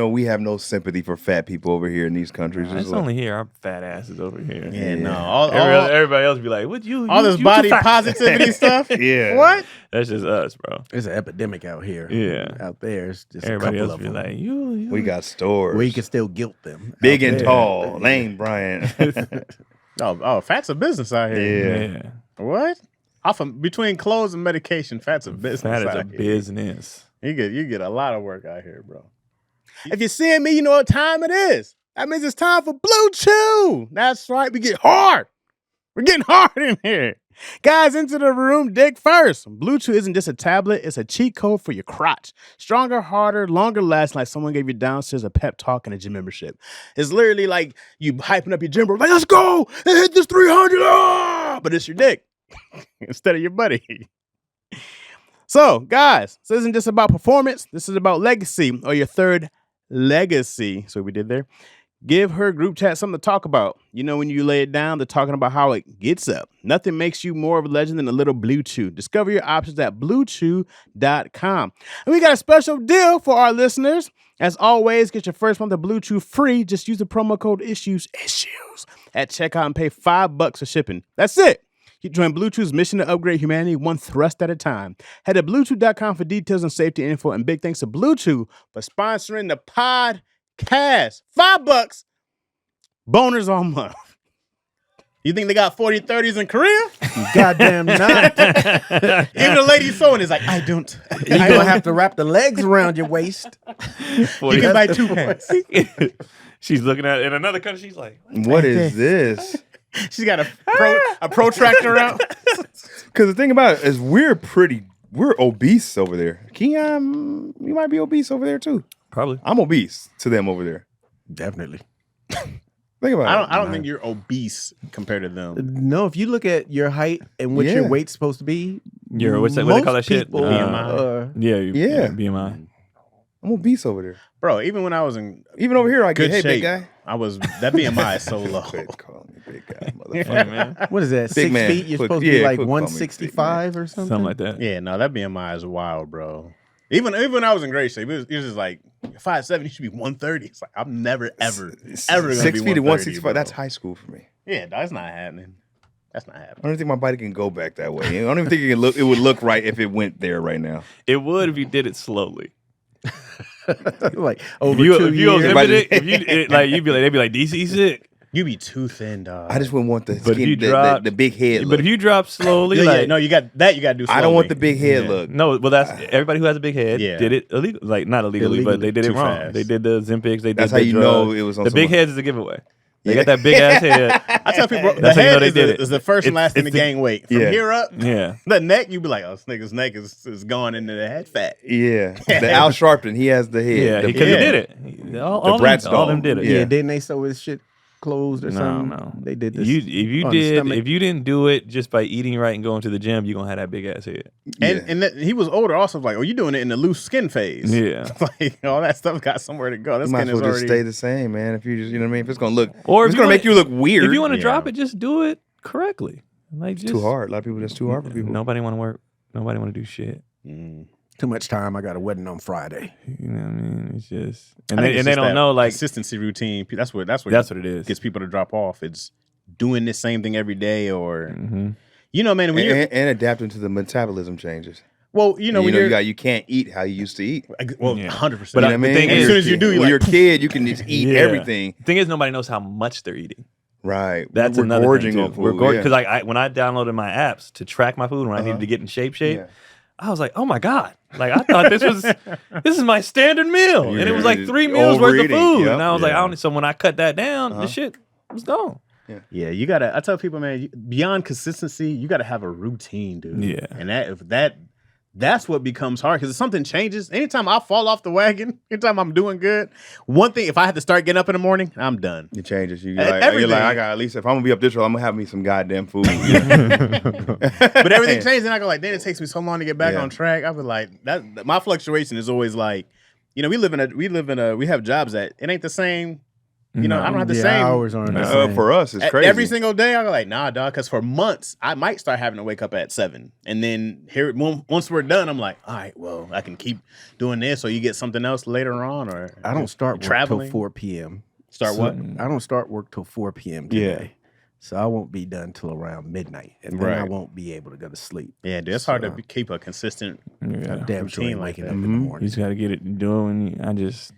we have no sympathy for fat people over here in these countries. It's only here. Our fat asses over here. Yeah, no. Everybody else be like, "What you?" All this you body too fat." positivity stuff. Yeah. What? That's just us, bro. There's an epidemic out here. Yeah. Out there, it's just Everybody a couple else of be them. like, "You." We got stores. We can still guilt them. Big out and there. tall. Lane Bryant. Oh, fat's a business out here. Yeah. Yeah. What? Between clothes and medication, fat's a business. That is out a here. business. You get a lot of work out here, bro. If you're seeing me, you know what time it is. That means it's time for Blue Chew. That's right. We get hard. We're getting hard in here. Guys, into the room, dig first. Blue Chew isn't just a tablet, it's a cheat code for your crotch. Stronger, harder, longer lasting, like someone gave you downstairs a pep talk and a gym membership. It's literally like you hyping up your gym bro, like, let's go and hit this 300. But it's your dick instead of your buddy. So, guys, this isn't just about performance. This is about legacy, or your third legacy. So we did there. Give her group chat something to talk about. You know, when you lay it down, they're talking about how it gets up. Nothing makes you more of a legend than a little Blue Chew. Discover your options at bluechew.com. And we got a special deal for our listeners. As always, get your first month of Blue Chew free. Just use the promo code issues at checkout and pay $5 for shipping. That's it. You join Blue Chew's mission to upgrade humanity one thrust at a time. Head to bluechew.com for details and safety info. And big thanks to Blue Chew for sponsoring the podcast. $5. Boners all month. You think they got 40-30s in Korea? Goddamn not. Even the lady sewing is like, I don't. You're gonna have to wrap the legs around your waist. You can buy 2 pants. She's looking at it in another country. She's like, What is this? She's got a protractor out. Because the thing about it is we're obese over there. Keon, you might be obese over there too. probably. I'm obese to them over there. Definitely. Think about it. I don't think you're obese compared to them. No, if you look at your height and what your Yeah. weight's supposed to be, What they call that shit? people, Yeah. BMI. I'm obese over there. Bro, even when I was in Even over here, I good get, hey, shape, big guy. that BMI is so low. Quit calling me big guy, Hey, motherfucker. man. what is that? Big 6 man. feet? You're Quit- supposed to be yeah, like quit calling me 165 or something. Something like that. Yeah, no, that BMI is wild, bro. Even when I was in great shape, it was just like 5'7", you should be 130. It's like I'm never ever gonna be 6 feet to 165. bro. That's high school for me. Yeah, that's not happening. That's not I happening. don't even think my body can go back that way. I don't even think it would look right if it went there right now. It would if you did it slowly. Like If over you 2 years. exhibit it, if you you'd be like, they'd be like, DC sick. You be too thin, dog. I just wouldn't want the But if skin, you the, drop- the big head But look. if you drop slowly, yeah, like no, you got to do. Slowly. I don't want the big head yeah. look. No, well, that's everybody who has a big head Yeah. did it illegal, like not illegally, but they did it Too wrong. fast. They did the Ozempics. They That's did how the you drugs. know it was on the big someone. heads is a giveaway. They Yeah. got that big ass head. I tell people, the That's how you know head they is, did it. is the first and It's- last thing to it's the- gain weight. From Yeah. here up, Yeah, the neck, you be like, oh, this nigga's neck is going into the head fat. Yeah. The Al Sharpton, he has the head. yeah, The- because he Yeah. did it. All Bratz all them dog. did it. Yeah, Yeah. didn't they sew his shit closed or No, something? no. They did this. If you on the did, stomach. if you didn't do it just by eating right and going to the gym, you're gonna have that big ass head. And he was older, also like, oh, you doing it in the loose skin phase? Yeah. Like all that stuff got somewhere to go. That You might skin as is well just already. stay the same, man. If you just, you know what I mean? If it's gonna look, Or if it's gonna make you look weird. If you want to Yeah. drop it, just do it correctly. Like just too hard. A lot of people, that's too hard for people. Nobody want to work. Nobody want to do shit. Too much time. I got a wedding on Friday. You know what I mean? It's just I and think they it's don't just that know like consistency routine. That's what that's what it is. gets people to drop off. It's doing the same thing every day, or Mm-hmm. you know, man. When you're and adapting to the metabolism changes. well, you know, when you're you can't eat how you used to eat. well, Yeah. 100%. But You know what I mean? thing as is- soon as you do, when you're you're like, a kid, you can just eat Yeah. everything. The thing is, nobody knows how much they're eating. Right. That's We're another gorging thing too. on food. We're gorging yeah. because I when I downloaded my apps to track my food when I needed to get in shape, Yeah. I was like, oh my god! Like I thought this is my standard meal, and it was like You're 3 meals worth of overeating. food, Yep. and I was like, Yeah. I don't. So when I cut that down, the shit was gone. yeah, you gotta. I tell people, man, beyond consistency, you gotta have a routine, dude. Yeah. and that's what becomes hard because if something changes, anytime I fall off the wagon, anytime I'm doing good, one thing, if I had to start getting up in the morning, I'm done. It changes. You're Everything. like, I got at least if I'm gonna be up this road, I'm gonna have me some goddamn food. But everything changes, and I go like, then it takes me so long to get back Yeah. on track. I was like, that my fluctuation is always like, you know, we have jobs that it ain't the same. You know, I don't have the The same hours aren't the same. For us, it's crazy. Every single day, I go like, nah, dog. Because for months, I might start having to wake up at 7, and then once we're done, I'm like, all right, well, I can keep doing this, or you get something else later on, or I don't start work till traveling. 4 p.m. Start what? I don't start work till 4 p.m. today. So I won't be done till around midnight. And then I Right. won't be able to go to sleep. Yeah, dude, it's hard So- to keep a consistent. Yeah. Damn sure routine ain't like waking that. up in the You morning. just got to get it doing. I just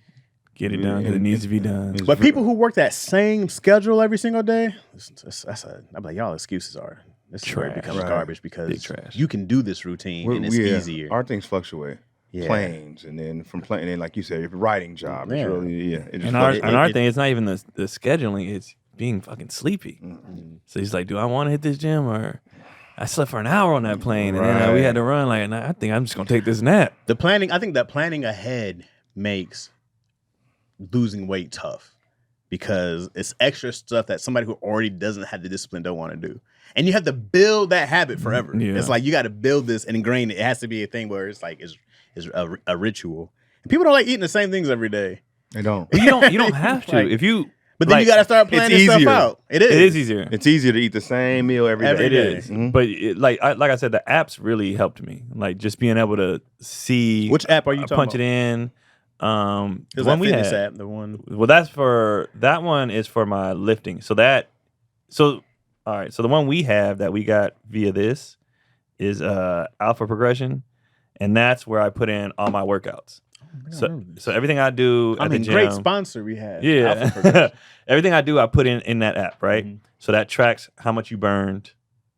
get it done because it needs to be done. But people who work that same schedule every single day, I'm like, y'all excuses are. This is where it Trash. becomes Right. garbage Big because trash. you can do this routine and it's easier. Our things fluctuate. Yeah. Planes, and then from plane, and then like you said, your writing job. It's Yeah. really, it just And our fluctuates. thing, it's not even the scheduling; it's being fucking sleepy. So he's like, "Do I want to hit this gym or?" I slept for an hour on that plane, and then we had to run. Like, nah, I think I'm just gonna take this nap. I think that planning ahead makes losing weight tough because it's extra stuff that somebody who already doesn't have the discipline don't want to do. And you have to build that habit forever. Yeah. It's like you got to build this and ingrain it. It has to be a thing where it's like is a ritual. And people don't like eating the same things every day. They don't. But you don't have to. Like- If you, But then you got to start planning this stuff easier. out. It is. it is easier. It's easier to eat the same meal every Every day. day. It is, Mhm. but like I said, the apps really helped me. Like just being able to see Which app are you talking punch about? it in. The Is one that we fitness had. app the one? Well, that one is for my lifting. So all right. So the one we have that we got via this is Alpha Progression, and that's where I put in all my workouts. So everything I do at the gym, great sponsor we have. yeah. Everything I do, I put in that app, right? So that tracks how much you burned,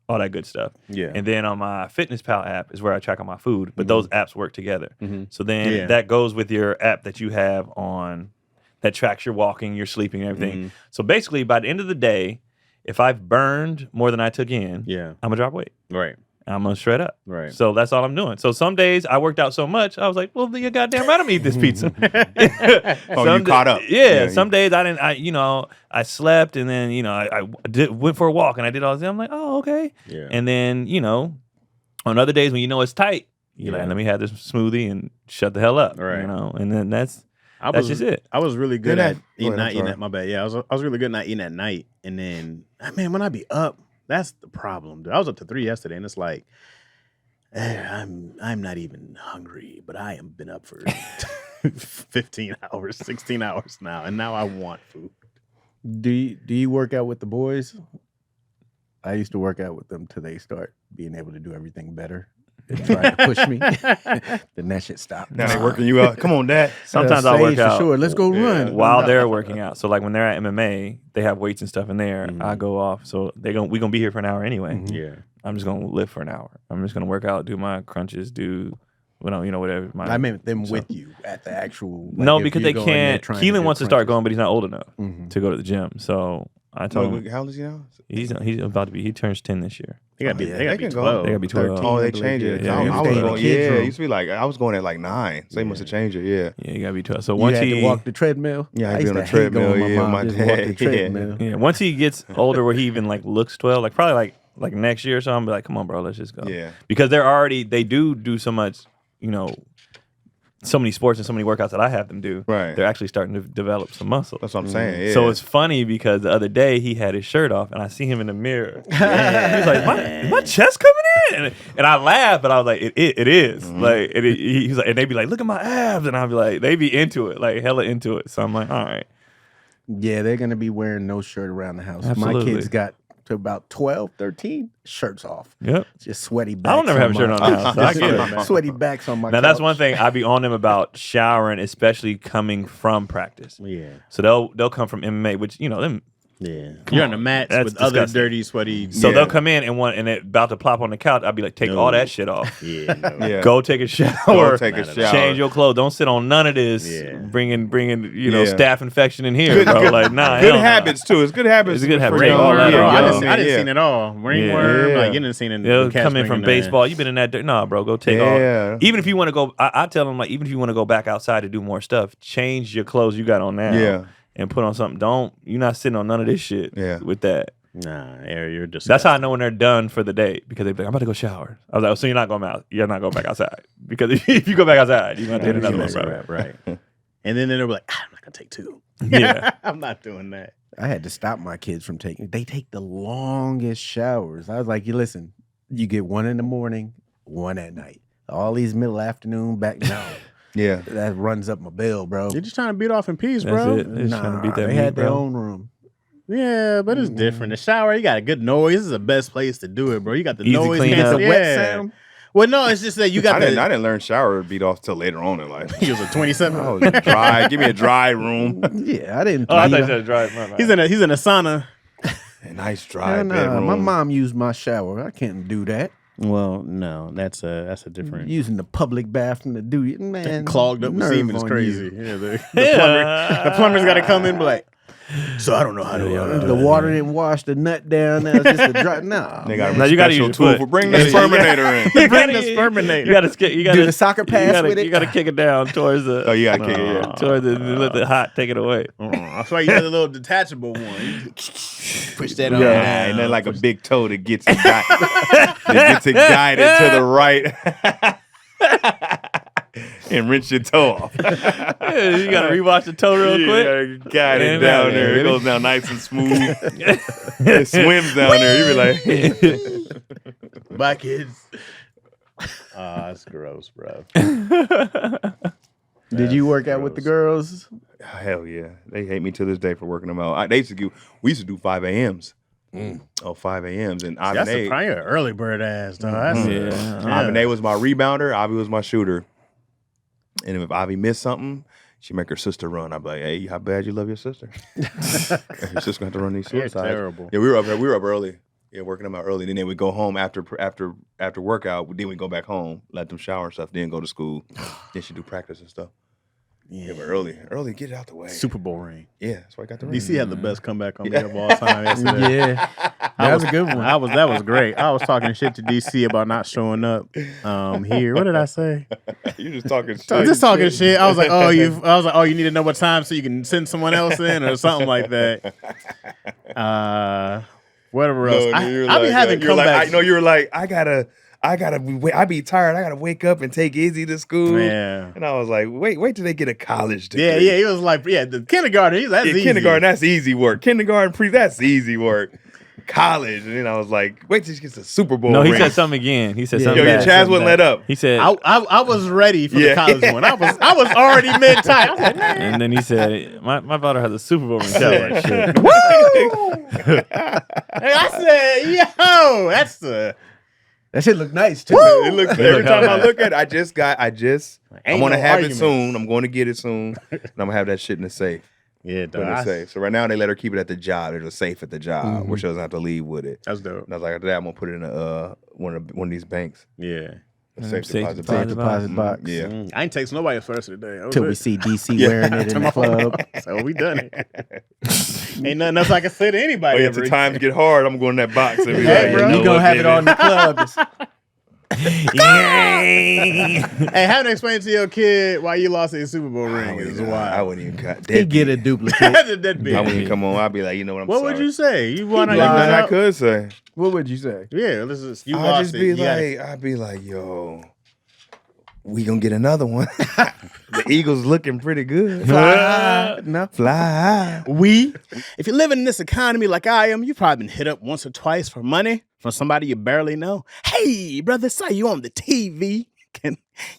all that good stuff. Yeah. And then on my FitnessPal app is where I track all my food, but those apps work together. So then that goes with your app that you have on that tracks your walking, your sleeping, and everything. So basically, by the end of the day, if I've burned more than I took in, I'm gonna drop weight. Right. I'm gonna shred up. Right. So that's all I'm doing. So some days I worked out so much, I was like, well, you're goddamn right, I'm eat this pizza. You caught up. Yeah. Some days I didn't. I slept and then I went for a walk and I did all this. I'm like, oh, okay. Yeah. And then on other days when it's tight, you're like, let me have this smoothie and shut the hell up. Right. And then that's just it. I was really good at not eating at my bed. Yeah, I was really good at not eating at night. And then, man, when I be up, that's the problem, dude. I was up to 3 yesterday, and it's like, I'm not even hungry, but I have been up for 15 hours, 16 hours now, and now I want food. Do you work out with the boys? I used to work out with them till they start being able to do everything better. They try to push me. Then that shit stopped. Now they working you out. Come on, Dad. Sometimes I work out. Sure, let's go run while they're working out. So like when they're at MMA, they have weights and stuff in there. I go off. So we gonna be here for an hour anyway. Yeah, I'm just gonna lift for an hour. I'm just gonna work out, do my crunches, whatever. I meant them with you at the actual. No, because they can't. Keelan wants to start going, but he's not old enough to go to the gym. So I told him. How old is he now? He's about to be. He turns 10 this year. They gotta be 12. They gotta be 12. Oh, they changed it. Yeah, I was going. kids room. It used to be like I was going at like 9. So they must have changed it. Yeah. Yeah, you gotta be 12. So You once had he to walk the treadmill. Yeah, I I'd be used on to the hate treadmill, going with yeah, my mom, my just dad, walk the yeah. treadmill. Yeah, once he gets older, where he even like looks 12, like probably like next year or something, I'm like, come on, bro, let's just go. Yeah. Because they do so much, so many sports and so many workouts that I have them do. Right. They're actually starting to develop some muscle. That's what I'm saying. Yeah. So it's funny because the other day he had his shirt off and I see him in the mirror. He's like, is my chest coming in? And I laugh, but I was like, it is. Like, he's like, and they be like, look at my abs. And I'll be like, they be into it, like hella into it. So I'm like, all right. Yeah, they're going to be wearing no shirt around the house. Absolutely. My kids got to about 12, 13, shirts off. Yep. Just sweaty backs. I don't never have a shirt on the house. So I get it. Sweaty backs on my Now couch. that's one thing I be on them about showering, especially coming from practice. Yeah. So they'll come from MMA, which them. Yeah. You're on the mats That's with other disgusting. dirty, sweaty. So they'll come in and it about to plop on the couch. I'll be like, take all that shit off. Yeah. No. Yeah. Go take a shower. Go take a shower. Change your clothes. Don't sit on none of this. Yeah. Bringing Yeah. staph infection in here, bro. Like nah. Good hell nah. habits too. It's good habits. It's a good habit. for Take all that Bro, off. I didn't seen it all. Ringworm, Yeah. like you didn't seen it. They'll the cats come in from bringing baseball. You've been in that dirt. Nah, bro. Go take Yeah. all. Even if you want to go, I tell them like, even if you want to go back outside to do more stuff, change your clothes you got on now. Yeah. And put on something. You're not sitting on none of this shit. Yeah. With that. Nah, you're disgusting. That's how I know when they're done for the day because they be like, I'm about to go shower. I was like, oh, so you're not going out. You're not going back outside because if you go back outside, you're going to take another one, bro. Right. And then they'll be like, I'm not gonna take 2. Yeah. I'm not doing that. I had to stop my kids from taking. They take the longest showers. I was like, listen, you get one in the morning, one at night. All these middle afternoon back now. Yeah. That runs up my bill, bro. You're just trying to beat off in peace, That's bro. it. They're just trying to beat that they meat, had their bro. own room. Yeah, but it's different. The shower, you got a good noise. This is the best place to do it, bro. You got the Easy noise clean cancel- up. The wet sound. Well, no, it's just that you got I didn't learn shower beat off till later on in life. He was a 27. Oh, dry. Give me a dry room. Yeah, I didn't. Oh, I thought you clean up. said drive. My bad. He's in a sauna. A nice dry Hell nah, bedroom. my mom used my shower. I can't do that. Well, no, that's a different. Using the public bathroom to do it, man. Clogged up with nerve semen is on crazy. you. Yeah, the plumber's got to come in and be like, so I don't know how to. The water didn't wash the nut down. Now it's just a dry. Nah, They got Now a you gotta special use tool your for foot. bring the Yeah. sperminator in. You bring the sperminator. You gotta do the soccer pass with it. You gotta kick it down towards the. Oh, you gotta kick it, yeah. Towards the let the hot take it away. That's why you had a little detachable one. You push that on Yeah, down. and then like a big toe that gets it, gets it guided to the right. And rinse your toe off. Yeah, you gotta rewash the toe real quick. Yeah, guide it And down out there. there, It goes down nice and smooth. It swims down there. You be like, Bye, kids. That's gross, bro. Did you work out with the girls? hell yeah. They hate me to this day for working them out. We used to do 5 a.m.s. 5 a.m.s. And That's Avine, probably an early bird ass, though. That's Yeah. Avine was my rebounder. Avi was my shooter. And if Ivy missed something, she make her sister run. I'd be like, hey, how bad you love your sister? Your sister's gonna have to run these suicides. Terrible. Yeah, we were up early. Yeah, working them out early. Then we go home after workout. Then we go back home, let them shower and stuff. Then go to school. Then she do practice and stuff. Yeah, but early, get it out the way. Super Bowl ring. Yeah, that's why I got the ring. DC had the best comeback on me of all time yesterday. Yeah, that was a good one. That was great. I was talking shit to DC about not showing up here. What did I say? You just talking shit. Just talking shit. I was like, you need to know what time so you can send someone else in or something like that. Whatever else. I be having comebacks. You were like, I be tired. I gotta wake up and take Izzy to school. Yeah. And I was like, wait till they get a college degree. Yeah. He was like, the kindergarten. That's easy. Kindergarten, that's easy work. Kindergarten, that's easy work. College, and then I was like, wait till she gets a Super Bowl. No, he ring. said something again. He said something. Yo, Chaz wouldn't let up. He said, I was ready for the college one. I was already mid-tight. I was like, man. and then he said, my daughter has a Super Bowl ring. Like, shit. Woo! I said, yo, that's the. That shit look nice too. It looks every time I look at it, I'm gonna have argument. it soon. I'm gonna get it soon. And I'm gonna have that shit in the safe. Yeah, Put it in the safe. So right now they let her keep it at the job. There's a safe at the job where she doesn't have to leave with it. That's dope. And I was like, after that, I'm gonna put it in one of these banks. Yeah. Safe Safe deposit box. Yeah. I ain't text nobody first today. Till we see DC wearing it in the club. So we done it. Ain't nothing else I can say to anybody. Oh yeah, if times get hard, I'm going in that box and be Hey, like, bro. You gonna have it on the club. Hey, having to explain to your kid why you lost a Super Bowl ring is wild. I wouldn't even cut. He get a duplicate. That big. I wouldn't even come on. I'd be like, you know what? I'm What sorry. would you say? You want to Nothing I could say. What would you say? Yeah, this is you I'd lost just it. be You gotta- like, I'd be like, yo, we gonna get another one. The Eagles looking pretty good. Fly. No. Fly. If you're living in this economy like I am, you've probably been hit up once or twice for money from somebody you barely know. Hey, brother, saw you on the TV.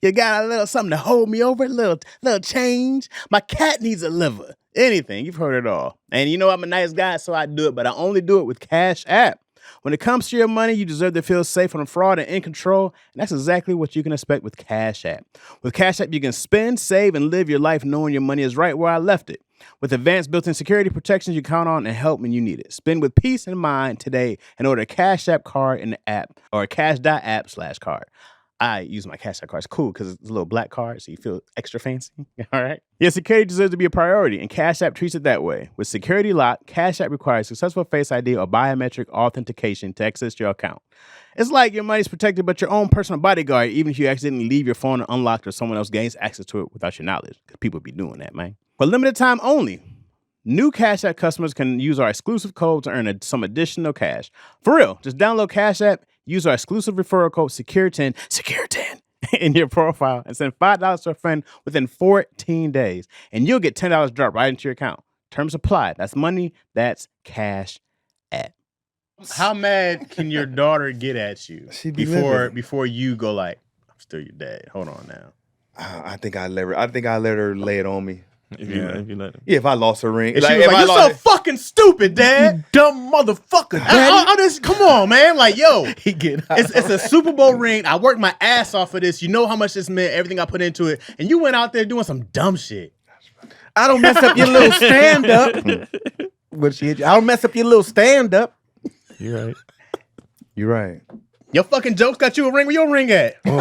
You got a little something to hold me over? A little change? My cat needs a liver. Anything. You've heard it all. And you know I'm a nice guy, so I do it, but I only do it with Cash App. When it comes to your money, you deserve to feel safe from fraud and in control. And that's exactly what you can expect with Cash App. With Cash App, you can spend, save, and live your life knowing your money is right where I left it. With advanced built-in security protections you count on and help when you need it. Spend with peace in mind today and order a Cash App card in the app or cash.app/card. I use my Cash App card. It's cool because it's a little black card, so you feel extra fancy. All right. Yeah, security deserves to be a priority, and Cash App treats it that way. With Security Lock, Cash App requires successful Face ID or biometric authentication to access your account. It's like your money's protected, but your own personal bodyguard, even if you accidentally leave your phone unlocked or someone else gains access to it without your knowledge. Because people be doing that, man. For limited time only, new Cash App customers can use our exclusive code to earn some additional cash. For real, just download Cash App, use our exclusive referral code SECURE10 in your profile, and send $5 to a friend within 14 days. And you'll get $10 dropped right into your account. Terms apply. That's money. That's Cash App. How mad can your daughter get at you before you go like, I'm still your dad? Hold on now. I think I let her lay it on me. If you let him. Yeah, if I lost a ring. And she was like, you're so fucking stupid, Dad. Dumb motherfucker, Daddy. Come on, man. Like, yo, He get it's a Super Bowl ring. I worked my ass off for this. You know how much this meant, everything I put into it. And you went out there doing some dumb shit. I don't mess up your little stand up. But I don't mess up your little stand up. You're right. You're right. Your fucking jokes got you a ring. Where your ring at? Woo!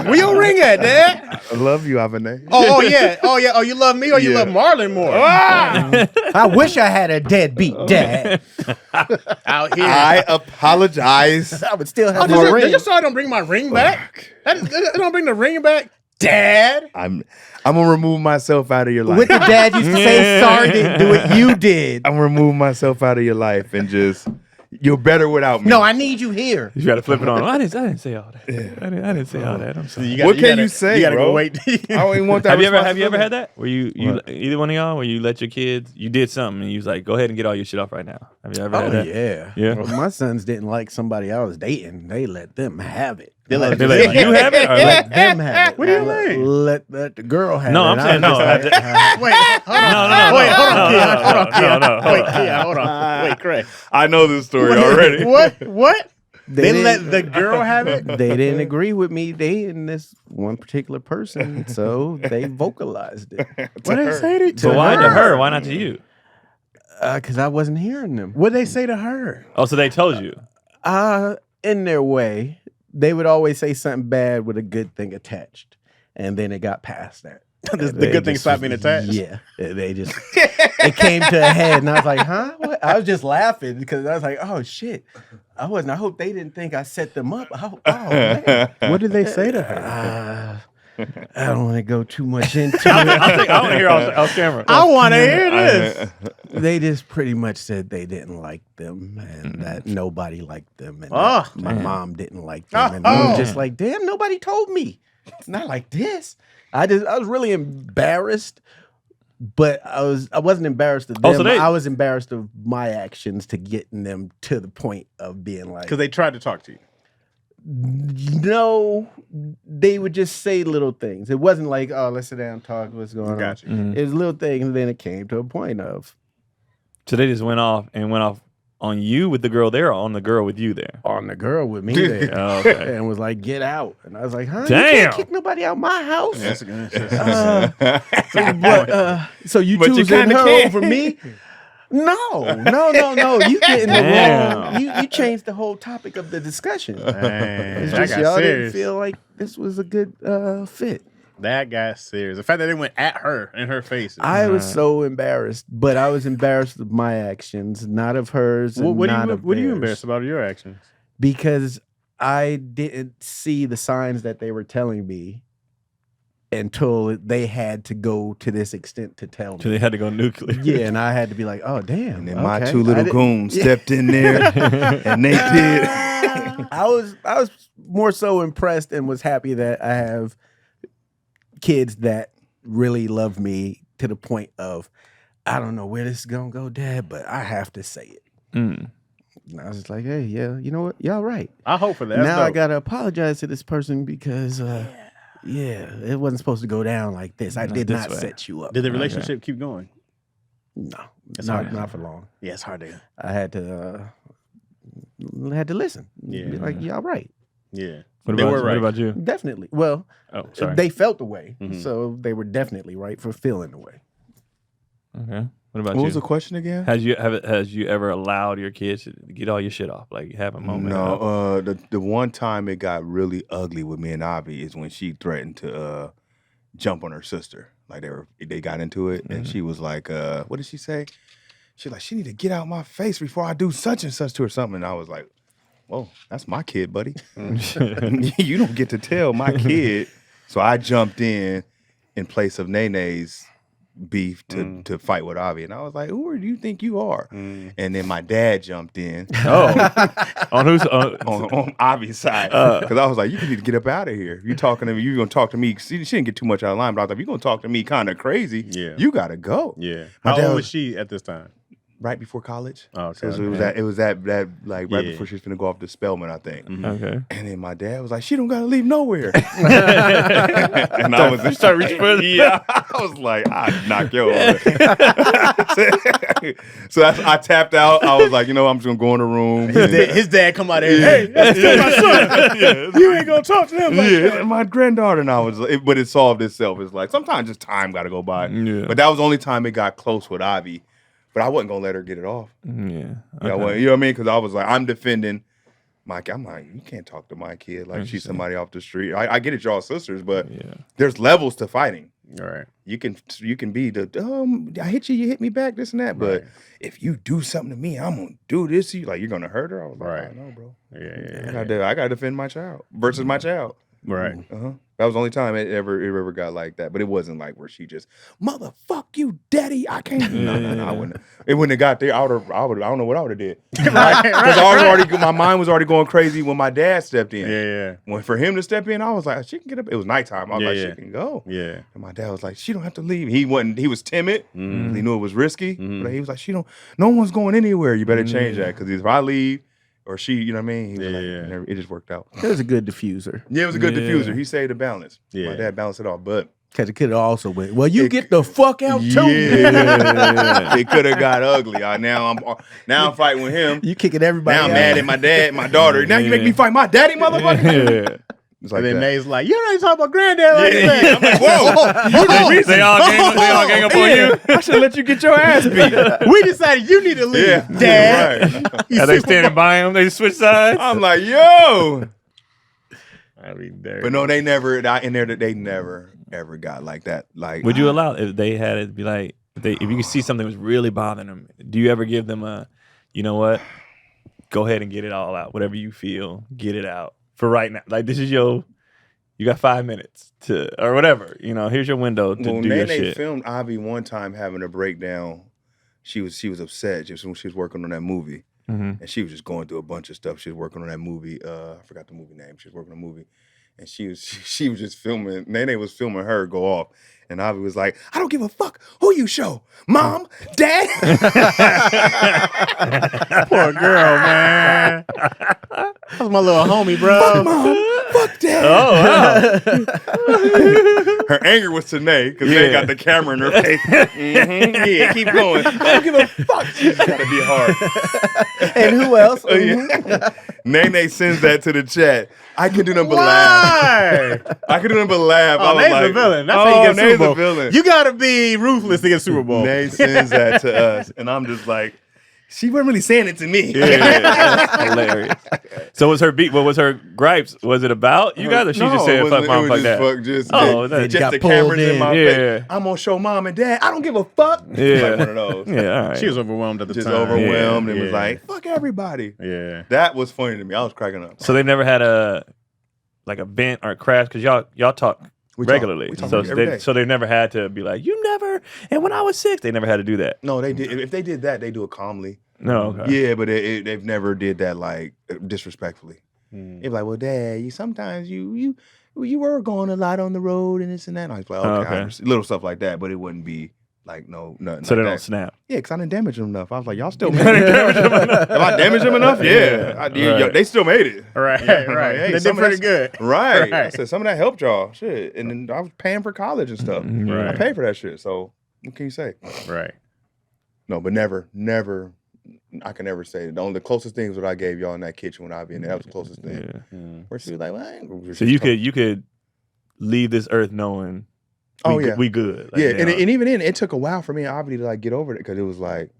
Where your ring at, Dad? I love you, Avane. Oh yeah. Oh, you love me or you love Marlon more? I wish I had a deadbeat dad. Out here. I apologize. I would still have Did my you ring. sorry don't bring my ring back? That don't bring the ring back? Dad? I'm gonna remove myself out of your life. What the dad used to say, sorry didn't do it, you did. I'm gonna remove myself out of your life and just you're better without me. No, I need you here. You got to flip it on. I didn't say all that. I didn't say all that. I'm sorry. What can you say, You gotta bro? go wait. I don't even want that. Have you ever had that? Where you either one of y'all, where you let your kids, you did something and you was like, go ahead and get all your shit off right now. Have you ever had that? Yeah. Yeah. Well, my sons didn't like somebody I was dating. They let them have it. They let you have it? Or Let them have it. What do you mean? Let the girl have No, it. I'm saying I was no. just like, Wait, hold on. No. Wait, hold on, Keon. Hold on, Keon. No. Wait, Keon, hold on. Wait, Craig. I know this story already. What? They let the girl have it? They didn't agree with me. They and this one particular person, so they vocalized it. What they say to So why to her? Why not to you? Because I wasn't hearing them. What they say to her? Oh, so they told you. In their way, they would always say something bad with a good thing attached, and then it got past that. The good thing stopped being attached? Yeah. They just, it came to a head, and I was like, huh? What? I was just laughing because I was like, oh, shit. I hope they didn't think I set them up. Oh, man. What did they say to her? I don't want to go too much into it. I want to hear off camera. I want to hear this. They just pretty much said they didn't like them and that nobody liked them and that my mom didn't like them. And I was just like, damn, nobody told me. Not like this. I was really embarrassed, but I wasn't embarrassed of them. I was embarrassed of my actions to getting them to the point of being like, because they tried to talk to you. No, they would just say little things. It wasn't like, oh, let's sit down and talk. What's going on? Gotcha. It was little things, and then it came to a point of. So they just went off on you with the girl there, or on the girl with you there? On the girl with me there. Oh, okay. And was like, get out. And I was like, huh? Damn. You can't kick nobody out my house. That's a good So you But you choosing kinda her can't. over me? No. You getting the wrong. You changed the whole topic of the discussion. It's That just got y'all serious. didn't feel like this was a good fit. That got serious. The fact that they went at her in her face. I was so embarrassed, but I was embarrassed of my actions, not of hers. And What not are of you theirs. embarrassed about your actions? Because I didn't see the signs that they were telling me until they had to go to this extent to tell So me. they had to go nuclear. Yeah, and I had to be like, oh, damn. And then my okay. two I little didn't- goons stepped in there, and they did. I was more so impressed and was happy that I have kids that really love me to the point of, I don't know where this is going to go, Dad, but I have to say it. Mm. And I was just like, hey, yeah, you know what? Y'all right. I hope for that. That's Now I dope. got to apologize to this person because, it wasn't supposed to go down like this. I did this not way. set you up. Did the relationship keep going? No, It's hard. not for long. Yeah, it's hard to. I had to listen. Yeah. Be like, y'all right. Yeah. What They about, were what right. about you? Definitely. Well, Oh, sorry. they felt the way, Mhm. so they were definitely right for feeling the way. Okay. What about What you? was the question again? Has you ever allowed your kids to get all your shit off? Like have a moment? No, the one time it got really ugly with me and Avi is when she threatened to jump on her sister. Like they got into it, and she was like, "What did she say?" She's like, "She need to get out my face before I do such and such to her something." And I was like, "Whoa, that's my kid, buddy. You don't get to tell my kid." So I jumped in place of Nene's beef to fight with Avi, and I was like, "Who do you think you are?" And then my dad jumped in. On who's? on Avi's side, because I was like, "You need to get up out of here. You talking to me? You gonna talk to me?" She didn't get too much out of line, but I was like, "You gonna talk to me kind of crazy? Yeah. You gotta go." Yeah. My How dad old was- was she at this time? Right before college. Oh, okay. So it was that like right Yeah. before she was gonna go off to Spelman, I think. Okay. And then my dad was like, "She don't gotta leave nowhere." And I was You start reaching for the yeah. I was like, "I'd knock your ass." So I tapped out. I was like, "You know, I'm just gonna go in the room." His dad come out there. Hey, that's still my son. You ain't gonna talk to him like Yeah, that. and my granddaughter and I was, but it solved itself. It's like sometimes just time got to go by. Yeah. But that was the only time it got close with Ivy. But I wasn't gonna let her get it off. Yeah. You know what I mean? Because I was like, I'm defending my kid. I'm like, you can't talk to my kid like she's somebody off the street. I get it, y'all sisters, but there's levels to fighting. All right. You can be the I hit you, you hit me back, this and that. But if you do something to me, I'm gonna do this to you. Like you're gonna hurt her. I was like, Right. I know, bro. Yeah. I gotta defend my child versus my child. Right. That was the only time it ever got like that. But it wasn't like where she just, motherfuck you, daddy. I can't. No, I wouldn't. It wouldn't have got there. I don't know what I would have did. Because my mind was already going crazy when my dad stepped in. Yeah. When for him to step in, I was like, she can get up. It was nighttime. I was like, Yeah. she can go. Yeah. And my dad was like, she don't have to leave. He was timid. He knew it was risky. But he was like, no one's going anywhere. You better change that. Because if I leave, or she, you know what I mean? He was like, it just worked out. It was a good diffuser. Yeah, it was a good Yeah. diffuser. He saved the balance. Yeah. My dad balanced it off. But Because it could have also went, well, you get the fuck out too. Yeah. It could have got ugly. Now I'm fighting with him. You kicking everybody Now I'm out. mad at my dad, my daughter. Now you make me fight my daddy, motherfucker. Yeah. It's like And then that. Nate's like, you know you talking about granddad like that. I'm like, whoa. They all gang up on you. I should let you get your ass beat. We decided you need to leave, Yeah, Dad. right. Are they standing by him? They switch sides. I'm like, yo. I mean, there. But no, they never ever got like that. Like, Would you allow if they had it be like if you could see something was really bothering them? Do you ever give them a, you know what? Go ahead and get it all out. Whatever you feel, get it out for right now. Like this is you got 5 minutes to or whatever. You know, here's your window to do your shit. They filmed Avi one time having a breakdown. She was upset just when she was working on that movie. Mm-hmm. And she was just going through a bunch of stuff. She was working on that movie. I forgot the movie name. She was working on a movie. And she was just filming. Nene was filming her go off. And Avi was like, I don't give a fuck who you show. Mom, Dad. Poor girl, man. That was my little homie, bro. Fuck Mom. Fuck Dad. Oh, wow. Her anger was to Nene because they got the camera in her face. Mm-hmm. Yeah, keep going. I don't give a fuck. She's got to be hard. And who else? Nene sends that to the chat. I can do nothing but laugh. I can do nothing but laugh. Oh, Nate's a villain. That's how you get Super Bowl. A villain. You gotta be ruthless to get Super Bowl. Nate sends that to us, and I'm just like, she wasn't really saying it to me. Yeah, that's hilarious. So was her beat? What was her gripes? Was it about you guys, or she just said "fuck mom, fuck dad"? Just got the pulled cameras in my Yeah. face. I'm gonna show mom and dad. I don't give a fuck. Yeah. Like one of those. Yeah, all right. She was overwhelmed at the Just time. overwhelmed and Yeah. was like, "Fuck everybody." Yeah. That was funny to me. I was cracking up. So they never had a vent or a crash because y'all talk regularly. We talk So every day. so they've never had to be like you never. And when I was 6, they never had to do that. No, they did. If they did that, they do it calmly. No, okay. Yeah, but they've never did that like disrespectfully. It's like, well, Dad, sometimes you were going a lot on the road and this and that. And I was like, okay, I understand. Little stuff like that, but it wouldn't be like nothing. So like they don't that. snap. Yeah, because I didn't damage them enough. I was like, y'all still made it. Have I damaged them enough? Yeah, I did. Right. They still made it. Right, Yeah, right. hey, They some did of pretty good. Right. I Right. said some of that helped y'all. Shit, and then I was paying for college and stuff. Right. I paid for that shit. So what can you say? Right. No, but never. I can never say it. The closest things what I gave y'all in that kitchen when I be in there. That was the closest thing. Yeah. Where she was like, well, I ain't gonna So you could leave this earth knowing. We good. Like, yeah, you know. and even then, it took a while for me and Avi to like get over it because it was like,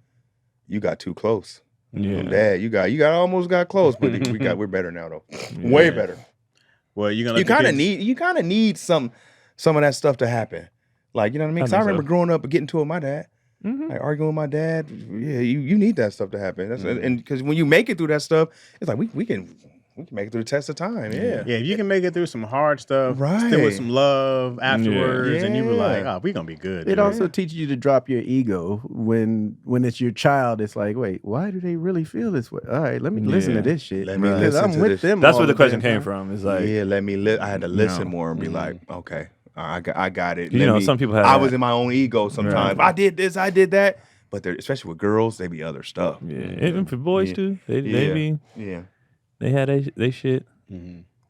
you got too close. Yeah. Dad, you got almost got close, but we're better now though. Way better. Well, you kind of need some of that stuff to happen. Like, you know what I mean? Because I remember growing up and getting to it with my dad. Mm-hmm. Like arguing with my dad. Yeah, you need that stuff to happen. And because when you make it through that stuff, it's like we can make it through the test of time. Yeah. Yeah, if you can make it through some hard stuff, Right. still with some love afterwards, and you were like, Yeah. oh, we gonna be good. It dude. also teaches you to drop your ego when it's your child. It's like, wait, why do they really feel this way? All right, let me listen to this shit. Let me because listen I'm to with this. them. That's all where the question damn came time. from. Is like, Yeah, let me. I had to listen more and be like, okay, I got it. You know, some people have I that. was in my own ego sometimes. Right. I did this, I did that. But especially with girls, they be other stuff. yeah, even for boys too. They be Yeah. they had they shit.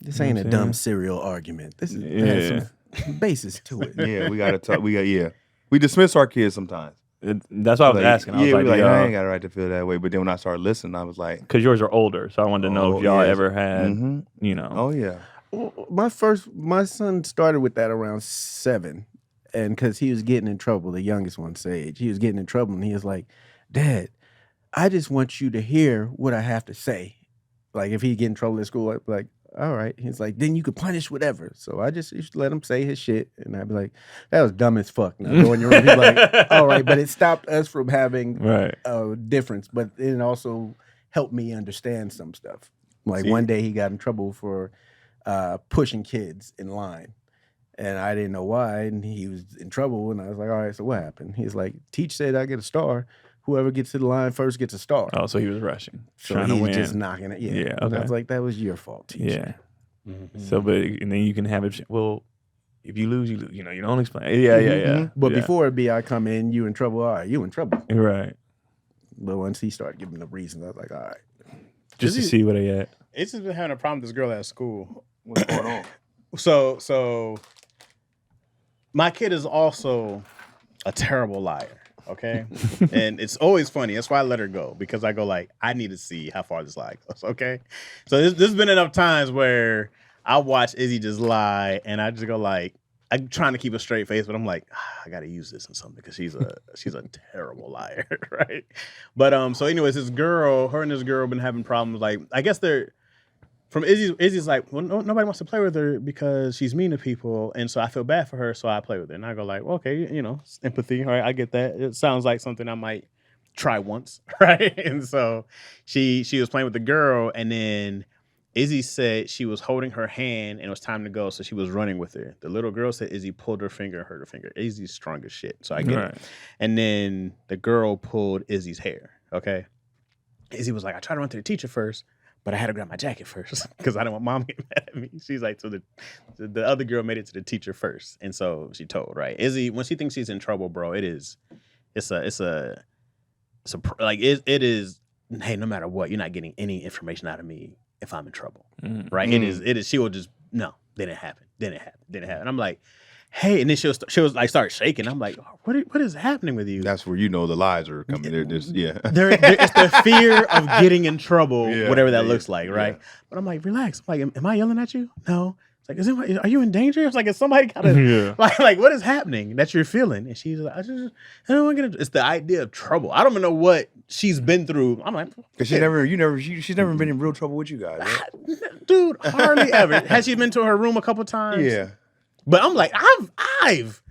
This ain't a saying? dumb serial argument. This is has some basis to it. Yeah, we gotta talk. We dismiss our kids sometimes. That's why I was asking. I was Yeah, like, we I ain't got a right to feel that way. But then when I started listening, I was like, because yours are older, so I wanted to know if y'all ever had, Mhm. you know. oh yeah. My son started with that around 7, and because he was getting in trouble, the youngest one, Sage, he was getting in trouble, and he was like, Dad, I just want you to hear what I have to say. Like if he get in trouble at school, I'd be like, all right. He's like, then you could punish whatever. So I just used to let him say his shit, and I'd be like, that was dumb as fuck. Now go in your room. He's like, all right, but it stopped us from having Right. a difference, but it also helped me understand some stuff. Like See? one day he got in trouble for pushing kids in line, and I didn't know why, and he was in trouble, and I was like, all right, so what happened? He's like, Teach said I get a star. Whoever gets to the line first gets a star. Oh, so he was rushing, So trying to he's win. just knocking it. Yeah. Yeah, And I okay. was like, that was your fault, teacher. Yeah. So, but and then you can have it. Well, if you lose, you lose. You know, you don't explain. Yeah. But Yeah. before it be, I come in, you in trouble. All right, you in trouble. Right. But once he started giving the reasons, I was like, all right. Just to see where they at. It's just been having a problem with this girl at school. What's going on? So my kid is also a terrible liar. Okay, and it's always funny. That's why I let her go, because I go like, I need to see how far this lie goes. Okay, so there's been enough times where I watch Izzy just lie, and I just go like, I'm trying to keep a straight face, but I'm like, I got to use this in something because she's a terrible liar, right? But so anyways, her and this girl been having problems. Like, I guess they're. From Izzy's like, well, nobody wants to play with her because she's mean to people, and so I feel bad for her, so I play with her. And I go like, well, okay, empathy, all right, I get that. It sounds like something I might try once, right? And so she was playing with the girl, and then Izzy said she was holding her hand, and it was time to go, so she was running with her. The little girl said Izzy pulled her finger and hurt her finger. Izzy's strong as shit, so I get it. And then the girl pulled Izzy's hair, okay? Izzy was like, I tried to run to the teacher first, but I had to grab my jacket first because I didn't want mom to get mad at me. She's like, so the other girl made it to the teacher first. And so she told, right? Izzy, when she thinks she's in trouble, bro, it is, hey, no matter what, you're not getting any information out of me if I'm in trouble, right? It is, she will just, no, didn't happen. And I'm like, hey, and then she was like, start shaking. I'm like, what is happening with you? That's where the lies are coming. It's the fear of getting in trouble, whatever that looks like, right? Yeah. But I'm like, relax. I'm like, am I yelling at you? No. It's like, are you in danger? It's like, is somebody gotta like what is happening that you're feeling? And she's like, I don't want to get. It's the idea of trouble. I don't even know what she's been through. I'm like, because she's never been in real trouble with you guys, right? Dude. Hardly ever. Has she been to her room a couple times? Yeah. But I'm like, I've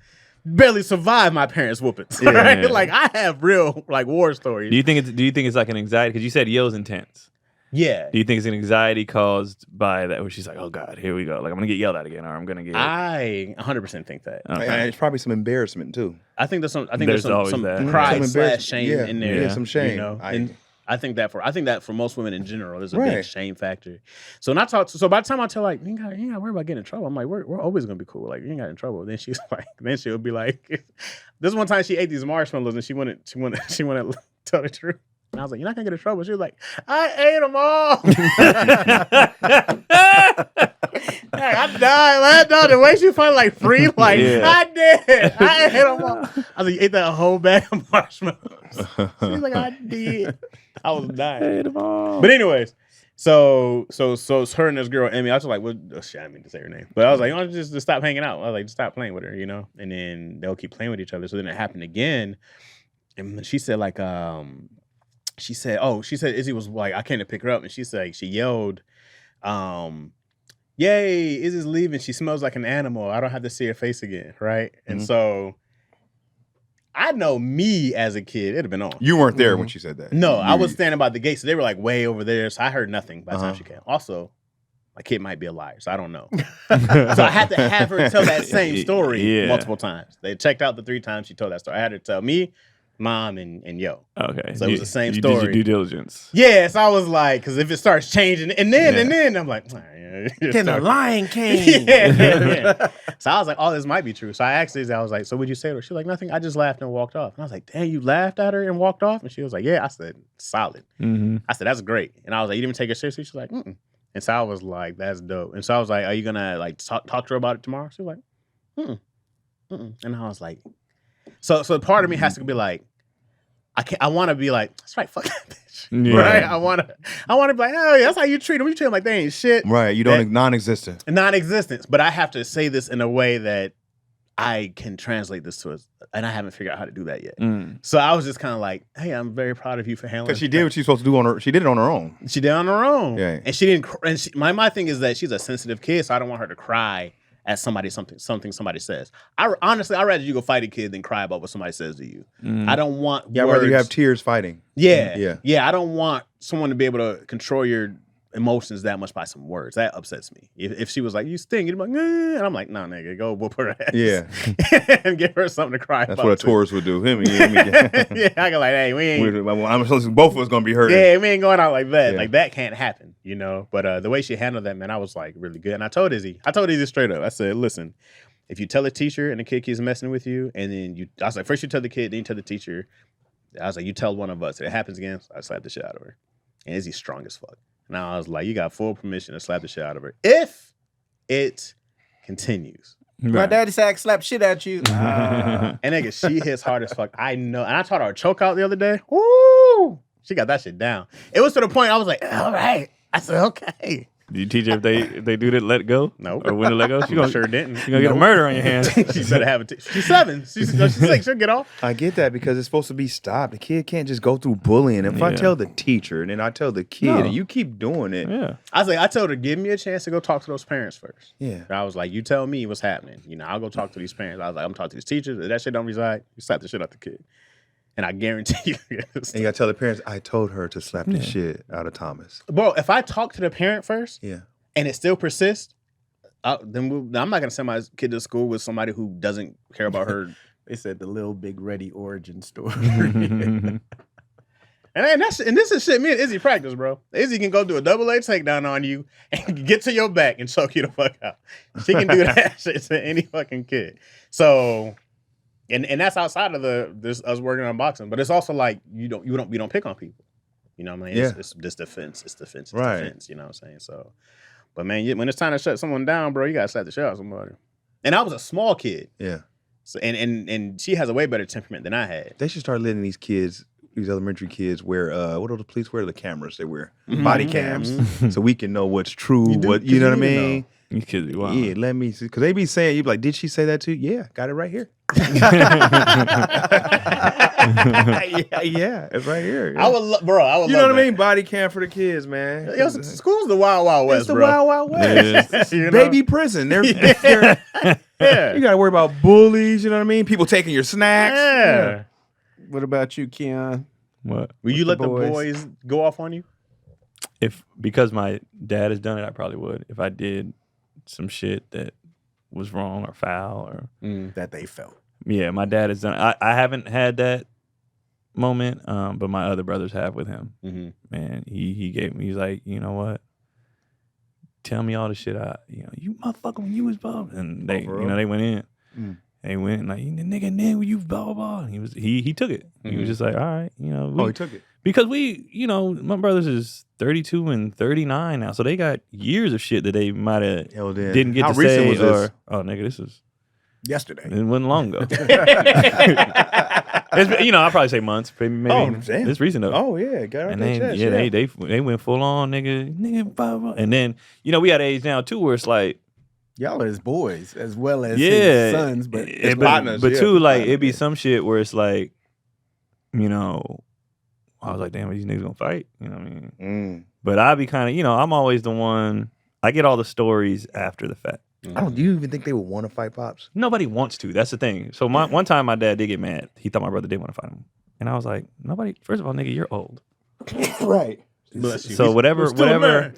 barely survived my parents' whoopings. Right? Yeah. Like, I have real like war stories. Do you think it's like an anxiety? Because you said Yo's intense. Yeah. Do you think it's an anxiety caused by that, where she's like, oh God, here we go. Like, I'm gonna get yelled at again, or I'm gonna get. I 100% think that. Okay. And it's probably some embarrassment too. I think there's some pride / shame in there. Yeah, some shame. And I think that for most women in general, there's a big shame factor. So by the time I tell like, you ain't gotta worry about getting in trouble, I'm like, we're always gonna be cool. Like, you ain't got in trouble. Then she'll be like, this one time she ate these marshmallows and she wouldn't tell the truth. And I was like, you're not gonna get in trouble. She was like, I ate them all. I died. No, the way she felt like free, like I did. I ate them all. I was like, you ate that whole bag of marshmallows. She was like, I did. I was dying. But anyways, so it's her and this girl, Emmy. I was like, well, oh, shit, I didn't mean to say her name. But I was like, you want to just stop hanging out? I was like, just stop playing with her, And then they'll keep playing with each other. So then it happened again. And she said like, she said Izzy was like, I came to pick her up, and she said she yelled, yay, Izzy's leaving. She smells like an animal. I don't have to see her face again, right? And so I know me as a kid, it'd have been on. You weren't there when she said that. No, I was standing by the gate, so they were like way over there, so I heard nothing by the time she came. Also, my kid might be a liar, so I don't know. So I had to have her tell that same story multiple times. They checked out the 3 times she told that story. I had her tell me, Mom, and Yo. Okay. So it was the same story. You did your due diligence. Yeah, so I was like, because if it starts changing, and then I'm like, then the lion came. Yeah. So I was like, oh, this might be true. So I asked Izzy, I was like, so what'd you say to her? She was like, nothing. I just laughed and walked off. And I was like, dang, you laughed at her and walked off? And she was like, yeah. I said, solid. Mm-hmm. I said, that's great. And I was like, you didn't even take her seriously? She was like, mm-mm. And so I was like, that's dope. And so I was like, are you going to like talk to her about it tomorrow? She was like, mm-mm. Mm-mm. And I was like, so part of me has to be like, I want to be like, that's right, fuck that bitch. Yeah. Right? I want to be like, oh yeah, that's how you treat them. You treat them like they ain't shit. Right. You don't non-existent. Non-existence. But I have to say this in a way that I can translate this to us, and I haven't figured out how to do that yet. So I was just kind of like, hey, I'm very proud of you for handling. Because she did what she's supposed to do she did it on her own. She did it on her own. Yeah. And she didn't. And my thing is that she's a sensitive kid, so I don't want her to cry at something somebody says. Honestly, I'd rather you go fight a kid than cry about what somebody says to you. I don't want I'd rather you have tears fighting. Yeah. I don't want someone to be able to control your emotions that much by some words. That upsets me. If she was like, you stink, you'd be like, nah. And I'm like, nah, nigga, go whoop her ass. Yeah. And give her something to cry about. That's what a Taurus would do. Yeah, I go like, hey, we ain't. I'm supposed to, both of us going to be hurt. Yeah, we ain't going out like that. Yeah. Like, that can't happen, But the way she handled that, man, I was like really good. And I told Izzy straight up. I said, listen, if you tell a teacher and the kid keeps messing with you, and then I was like, first you tell the kid, then you tell the teacher. I was like, you tell one of us. If it happens again, I slap the shit out of her. And Izzy's strong as fuck. Now I was like, you got full permission to slap the shit out of her if it continues. My daddy said I slap shit at you. And nigga, she hits hard as fuck. I know. And I taught her a choke out the other day. Woo! She got that shit down. It was to the point I was like, all right. I said, okay. Do you teach her if they do that, let go? No. Or when to let go? She gonna, sure didn't. She gonna get a murder on your hands. She better have it. She's 7. She's 6. She'll get off. I get that because it's supposed to be stopped. The kid can't just go through bullying. If I tell the teacher and then I tell the kid and you keep doing it. Yeah. I was like, I told her, give me a chance to go talk to those parents first. Yeah. And I was like, you tell me what's happening. I'll go talk to these parents. I was like, I'm talking to these teachers. If that shit don't reside, you slap the shit out the kid. And I guarantee you. And you gotta tell the parents, I told her to slap the shit out of Thomas. Bro, if I talk to the parent first, yeah, and it still persists, then I'm not gonna send my kid to school with somebody who doesn't care about her. They said the Little Big Ready origin story. and this is shit me and Izzy practice, bro. Izzy can go do a AA takedown on you and get to your back and choke you the fuck out. She can do that shit to any fucking kid. So, and that's outside of this us working on boxing, but it's also like we don't pick on people. You know what I mean? It's this defense. It's defense. It's defense. You know what I'm saying? So, but man, when it's time to shut someone down, bro, you gotta slap the shit out of somebody. And I was a small kid. Yeah. So and she has a way better temperament than I had. They should start letting these kids, these elementary kids, wear what do the police wear? The cameras they wear, body cams, so we can know what's true. You know what I mean? You kids be wild. Yeah, let me see. Because they be saying, you be like, did she say that too? Yeah, got it right here. yeah, it's right here. Yeah. I would you know what I mean? that. Body cam for the kids, man. Yo, school's the wild, wild west, It's the bro. wild, wild west. You know? Baby prison. They're Yeah. You got to worry about bullies. You know what I mean? People taking your snacks. Yeah. What about you, Keon? What? Will you let the boys? boys go off on you? Because my dad has done it, I probably would. If I did some shit that was wrong or foul or That they felt. yeah, my dad has done it. I haven't had that moment, but my other brothers have with him. Mm-hmm. Man, he gave me. He's like, you know what? Tell me all the shit you motherfucker when you was blah, and they they went in. They went like nigga when you blah blah. And he took it. He was just like, all right, he took it. Because my brothers is 32 and 39 now, so they got years of shit that they might have didn't get to say. Was this? Nigga, this was Yesterday. It wasn't long ago. I'll probably say months, maybe. Oh, damn. It's recent though. Oh yeah, got and then they went full on, nigga, blah, blah. And then we at age now too where it's like y'all are his boys as well as his sons, but partners. But too, like it'd be some shit where it's like, I was like, damn, are these niggas gonna fight? You know what I mean? But I'd be kind of, I'm always the one. I get all the stories after the fact. Do you even think they would want to fight Pops? Nobody wants to. That's the thing. So one time my dad did get mad. He thought my brother did want to fight him, and I was like, nobody. First of all, nigga, you're old. Right. Bless you. So whatever.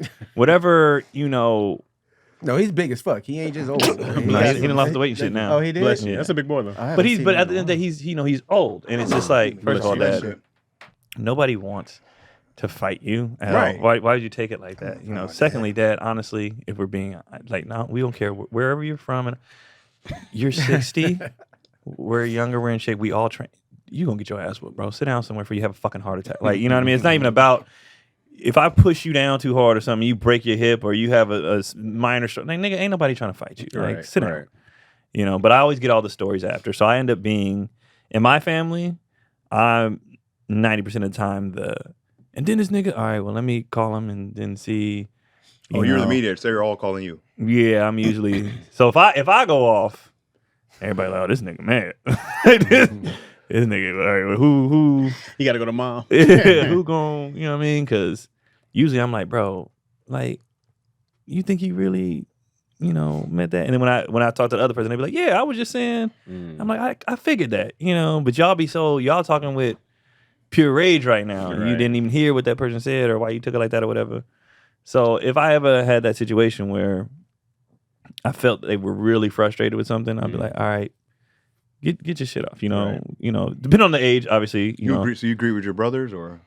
No, he's big as fuck. He ain't just old. He didn't lost the weight and shit now. Oh, he did. Bless you. Yeah. That's a big boy though. But at the end of the day, he's old, and it's just like, first of all, Dad, nobody wants to fight you at all. Why would you take it like that? Secondly, Dad, honestly, if we're being like, no, we don't care wherever you're from, and you're 60, we're younger, we're in shape, we all train. You gonna get your ass whooped, bro. Sit down somewhere before you have a fucking heart attack. Like, you know what I mean? It's not even about if I push you down too hard or something, you break your hip or you have a minor stroke. Like, nigga, ain't nobody trying to fight you. Like, sit down. But I always get all the stories after. So I end up being, in my family, I'm 90% of the time and then this nigga, all right, well, let me call him and then see. You're the mediator, so they're all calling you. Yeah, I'm usually. So if I go off, everybody like, oh, this nigga mad. This nigga, all right, well, who? You got to go to mom. Who gon', you know what I mean? Because usually I'm like, bro, like, you think he really, meant that? And then when I talk to the other person, they be like, yeah, I was just saying. I'm like, I figured that, but y'all talking with pure rage right now. And you didn't even hear what that person said or why you took it like that or whatever. So if I ever had that situation where I felt they were really frustrated with something, I'd be like, all right, get your shit off. Depending on the age, obviously. Agree? So you agree with your brothers, or?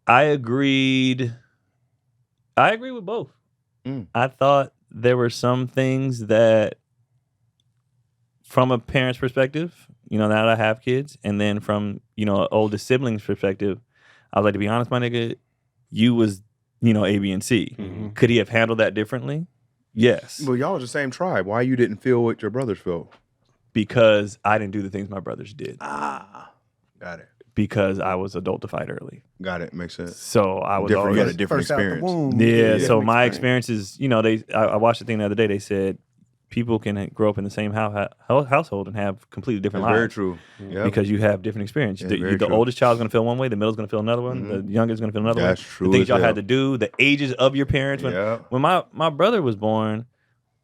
I agreed with both. I thought there were some things that, from a parent's perspective, now that I have kids, and then from, an oldest sibling's perspective, I was like, to be honest, my nigga, you was, A, B, and C. Could he have handled that differently? Yes. Well, y'all was the same tribe. Why you didn't feel what your brothers felt? Because I didn't do the things my brothers did. Got it. Because I was adultified early. Got it. Makes sense. So I was You always got a different experience. Yeah. So my experiences, I watched the thing the other day. They said people can grow up in the same household and have completely different lives. Very true. Yep. Because you have different experiences. Yeah, the oldest child's going to feel one way. The middle's going to feel another one. The youngest is going to feel another one. That's true. The things y'all had to do. The ages of your parents. When my brother was born,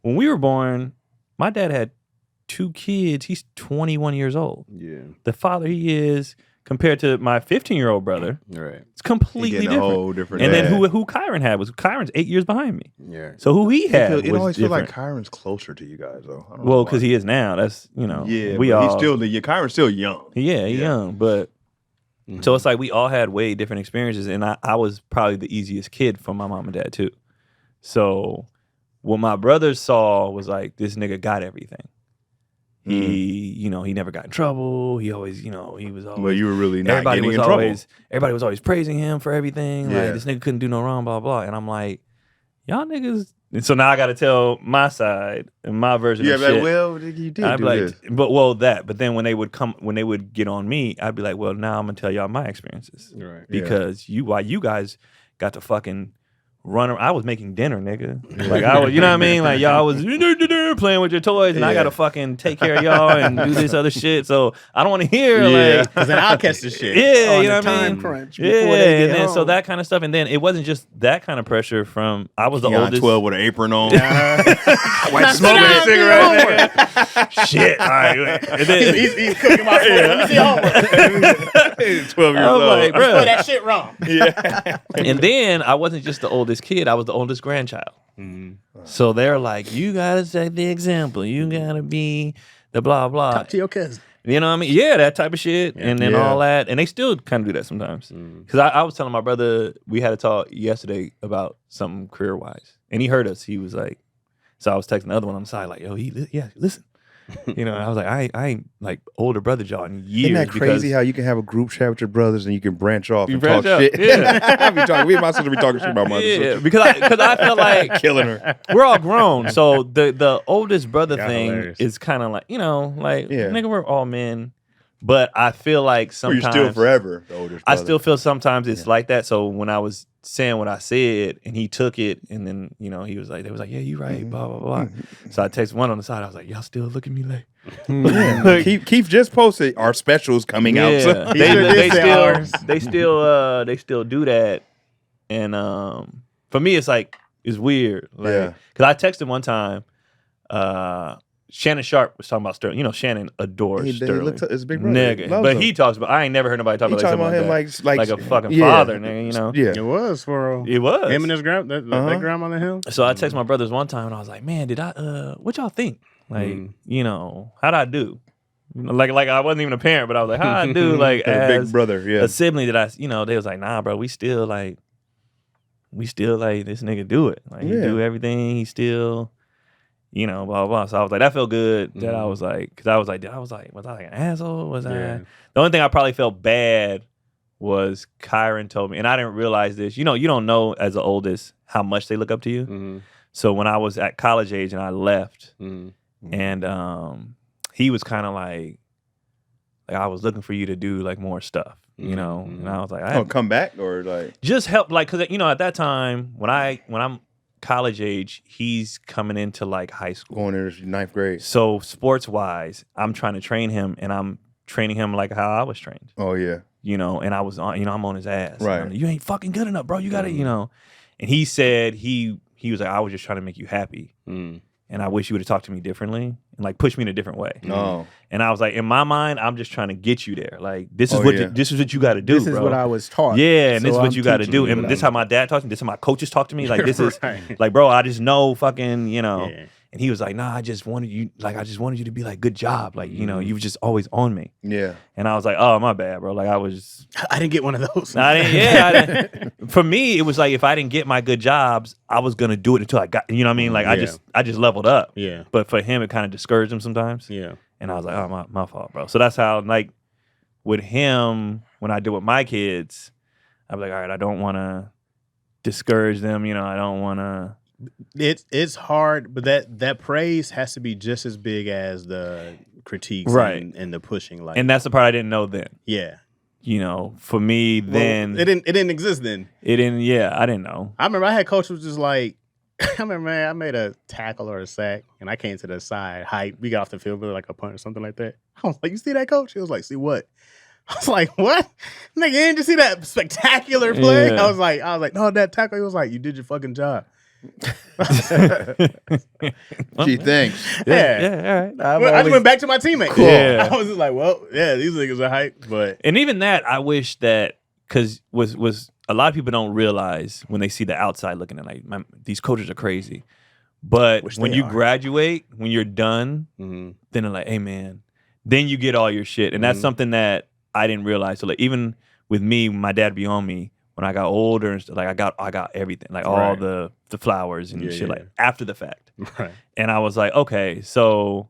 when we were born, my dad had 2 kids. He's 21 years old. Yeah. The father he is compared to my 15-year-old brother. Right. It's completely different. A whole different. And then who Kyron had was Kyron's 8 years behind me. Yeah. So who he had it was always feels like different. Kyron's closer to you guys though. I don't Well, know because he is now. That's Yeah. we but all he's still Kyron's still young. Yeah, he's young, but so it's like we all had way different experiences, and I was probably the easiest kid from my mom and dad too. So what my brothers saw was like, this nigga got everything. He, he never got in trouble. He always, he was always. Well, you were really not getting in trouble. Everybody was always praising him for everything. Yeah. Like, this nigga couldn't do no wrong, blah, blah. And I'm like, y'all niggas. And so now I got to tell my side and my version of shit. Yeah, well, you did I'd do be like, this. But then when they would get on me, I'd be like, well, now I'm going to tell y'all my experiences. Right. Because while you guys got to fucking run around, I was making dinner, nigga. Like I was, you know what I mean? Like y'all was playing with your toys, and I gotta fucking take care of y'all and do this other shit. So I don't want to hear like, because then I'll catch the shit. Yeah, you know what I mean? Time crunch. Yeah, and then so that kind of stuff, and then it wasn't just that kind of pressure from. I was the oldest. 12 with an apron on, White smoking a cigarette. Shit. All right. And then, he's cooking my food. Let me see homework. 12 years I was old. like, bro. Put that shit wrong. And then I wasn't just the oldest kid, I was the oldest grandchild. So they're like, you gotta set the example. You gotta be the blah blah. Talk to your cousin. You know what I mean? Yeah, that type of shit. And then all that. And they still kind of do that sometimes. Because I was telling my brother, we had a talk yesterday about something career wise. And he heard us. He was like, so I was texting the other one on the side, like, yo, listen. I was like, I ain't like older brother y'all in years. Isn't that crazy how you can have a group chat with your brothers and you can branch off and branch talk out, shit? yeah. Me and my sister be talking shit about my Yeah, sister. because I felt like Killing her. we're all grown. So the oldest brother thing hilarious. is kind of like, Yeah. nigga, we're all men. But I feel like Well, sometimes you're still forever the oldest I brother. still feel sometimes it's like that. So when I was saying what I said and he took it and then, he was like, they was like, yeah, you right, blah, blah, blah. So I texted one on the side. I was like, y'all still look at me like. Yeah. Keith just posted our specials coming out. So They still do that. And for me, it's like, it's weird. Like, because I texted one time, Shannon Sharp was talking about Sterling. Shannon adores Sterling. His big brother. Nigga. Loves But him. he talks about, I ain't never heard nobody talk He about talking like about him that. like a fucking father, nigga, Yeah. It was for It was. him and his that grandmother him. So I texted my brothers one time and I was like, man, did I what y'all think? Like, how'd I do? Like I wasn't even a parent, but I was like, how'd I do? Like as big brother, a sibling that they was like, nah, bro, we still like this nigga do it. Like he do everything. He still, blah, blah. So I was like, that felt good. That I was like, because I was like, was I like an asshole? Was I? The only thing I probably felt bad was Kyron told me, and I didn't realize this. You don't know as the oldest how much they look up to you. So when I was at college age and I left, and he was kind of like I was looking for you to do like more stuff, and I was like, come back or like just help, like, because at that time when I'm college age, he's coming into like high school, going into 9th grade. So sports wise, I'm trying to train him, and I'm training him like how I was trained. Oh yeah, and I was on, I'm on his ass. Right, like, you ain't fucking good enough, bro. You gotta, And he said he was like, I was just trying to make you happy. And I wish you would have talked to me differently and like push me in a different way. Oh. And I was like, in my mind, I'm just trying to get you there. Like this is this is what you got to do. This is bro. what I was taught. Yeah, and so this is what you got to do. teaching And you this is how my dad talks to me. This is how my coaches talk to me. Like this is like, bro, I just know fucking, And he was like, nah, I just wanted you to be like, good job. Like, you were just always on me. Yeah. And I was like, oh, my bad, bro. Like I didn't get one of those. I didn't. For me, it was like if I didn't get my good jobs, I was gonna do it until I got. You know what I mean? Like I just leveled up. Yeah. But for him, it kind of discouraged him sometimes. Yeah. And I was like, oh, my fault, bro. So that's how, like, with him, when I do with my kids, I'm like, all right, I don't want to discourage them. I don't want to. It's hard, but that praise has to be just as big as the critiques and the pushing. Like, and that's the part I didn't know then. Yeah. You know, for me then it didn't exist then. It didn't. Yeah, I didn't know. I remember I had coach was just like, I remember, man, I made a tackle or a sack, and I came to the side, hype. We got off the field with like a punt or something like that. I was like, you see that, coach? He was like, see what? I was like, what? Nigga, you didn't just see that spectacular play? Yeah. I was like, no, that tackle. He was like, you did your fucking job. Gee, thanks. Yeah. All right. I just went back to my teammate. Cool. Yeah. I was just like, well, yeah, these niggas are hype. But and even that, I wish that because was a lot of people don't realize when they see the outside looking at like these coaches are crazy, but when you graduate, when you're done, then they're like, hey man, then you get all your shit, and that's something that I didn't realize. So like even with me, my dad be on me. When I got older and stuff, like I got everything, like all the flowers and shit, like after the fact. Right. And I was like, okay, so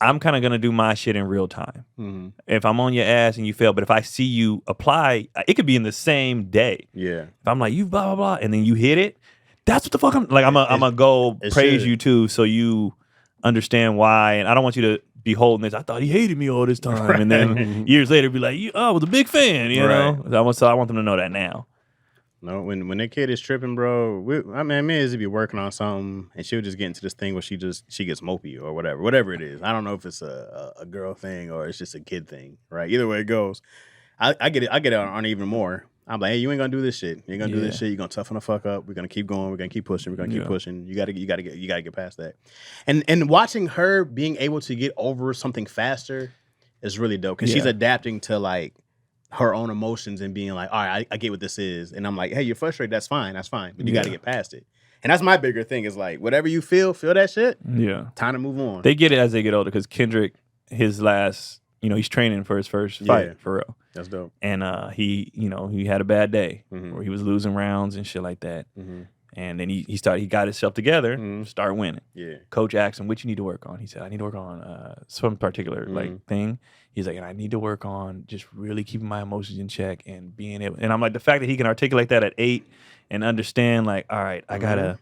I'm kind of gonna do my shit in real time. Mm-hmm. If I'm on your ass and you fail, but if I see you apply, it could be in the same day. Yeah. If I'm like you blah blah blah, and then you hit it, that's what the fuck I'm like. I'm gonna go praise you too, so you understand why. And I don't want you to be holding this. I thought he hated me all this time, and then years later be like, I was a big fan, you know. So I want them to know that now. No, when that kid is tripping, bro. Me and Izzy be working on something, and she'll just get into this thing where she gets mopey or whatever it is. I don't know if it's a girl thing or it's just a kid thing, right? Either way it goes, I get it on even more. I'm like, hey, you ain't gonna do this shit. You ain't gonna do this shit. You're gonna toughen the fuck up. We're gonna keep going. We're gonna keep pushing. We're gonna keep pushing. You gotta get past that. And watching her being able to get over something faster is really dope because she's adapting to like her own emotions and being like, all right, I get what this is. And I'm like, hey, you're frustrated. That's fine. But you got to get past it. And that's my bigger thing is like, whatever you feel that shit. Yeah. Time to move on. They get it as they get older because Kendrick, his last, he's training for his first fight for real. That's dope. And he had a bad day where he was losing rounds and shit like that. Mm-hmm. And then he got himself together, start winning. Yeah. Coach asked him, what you need to work on? He said, I need to work on some particular like thing. He's like, and I need to work on just really keeping my emotions in check and being able. And I'm like, the fact that he can articulate that at 8 and understand, like, all right, I gotta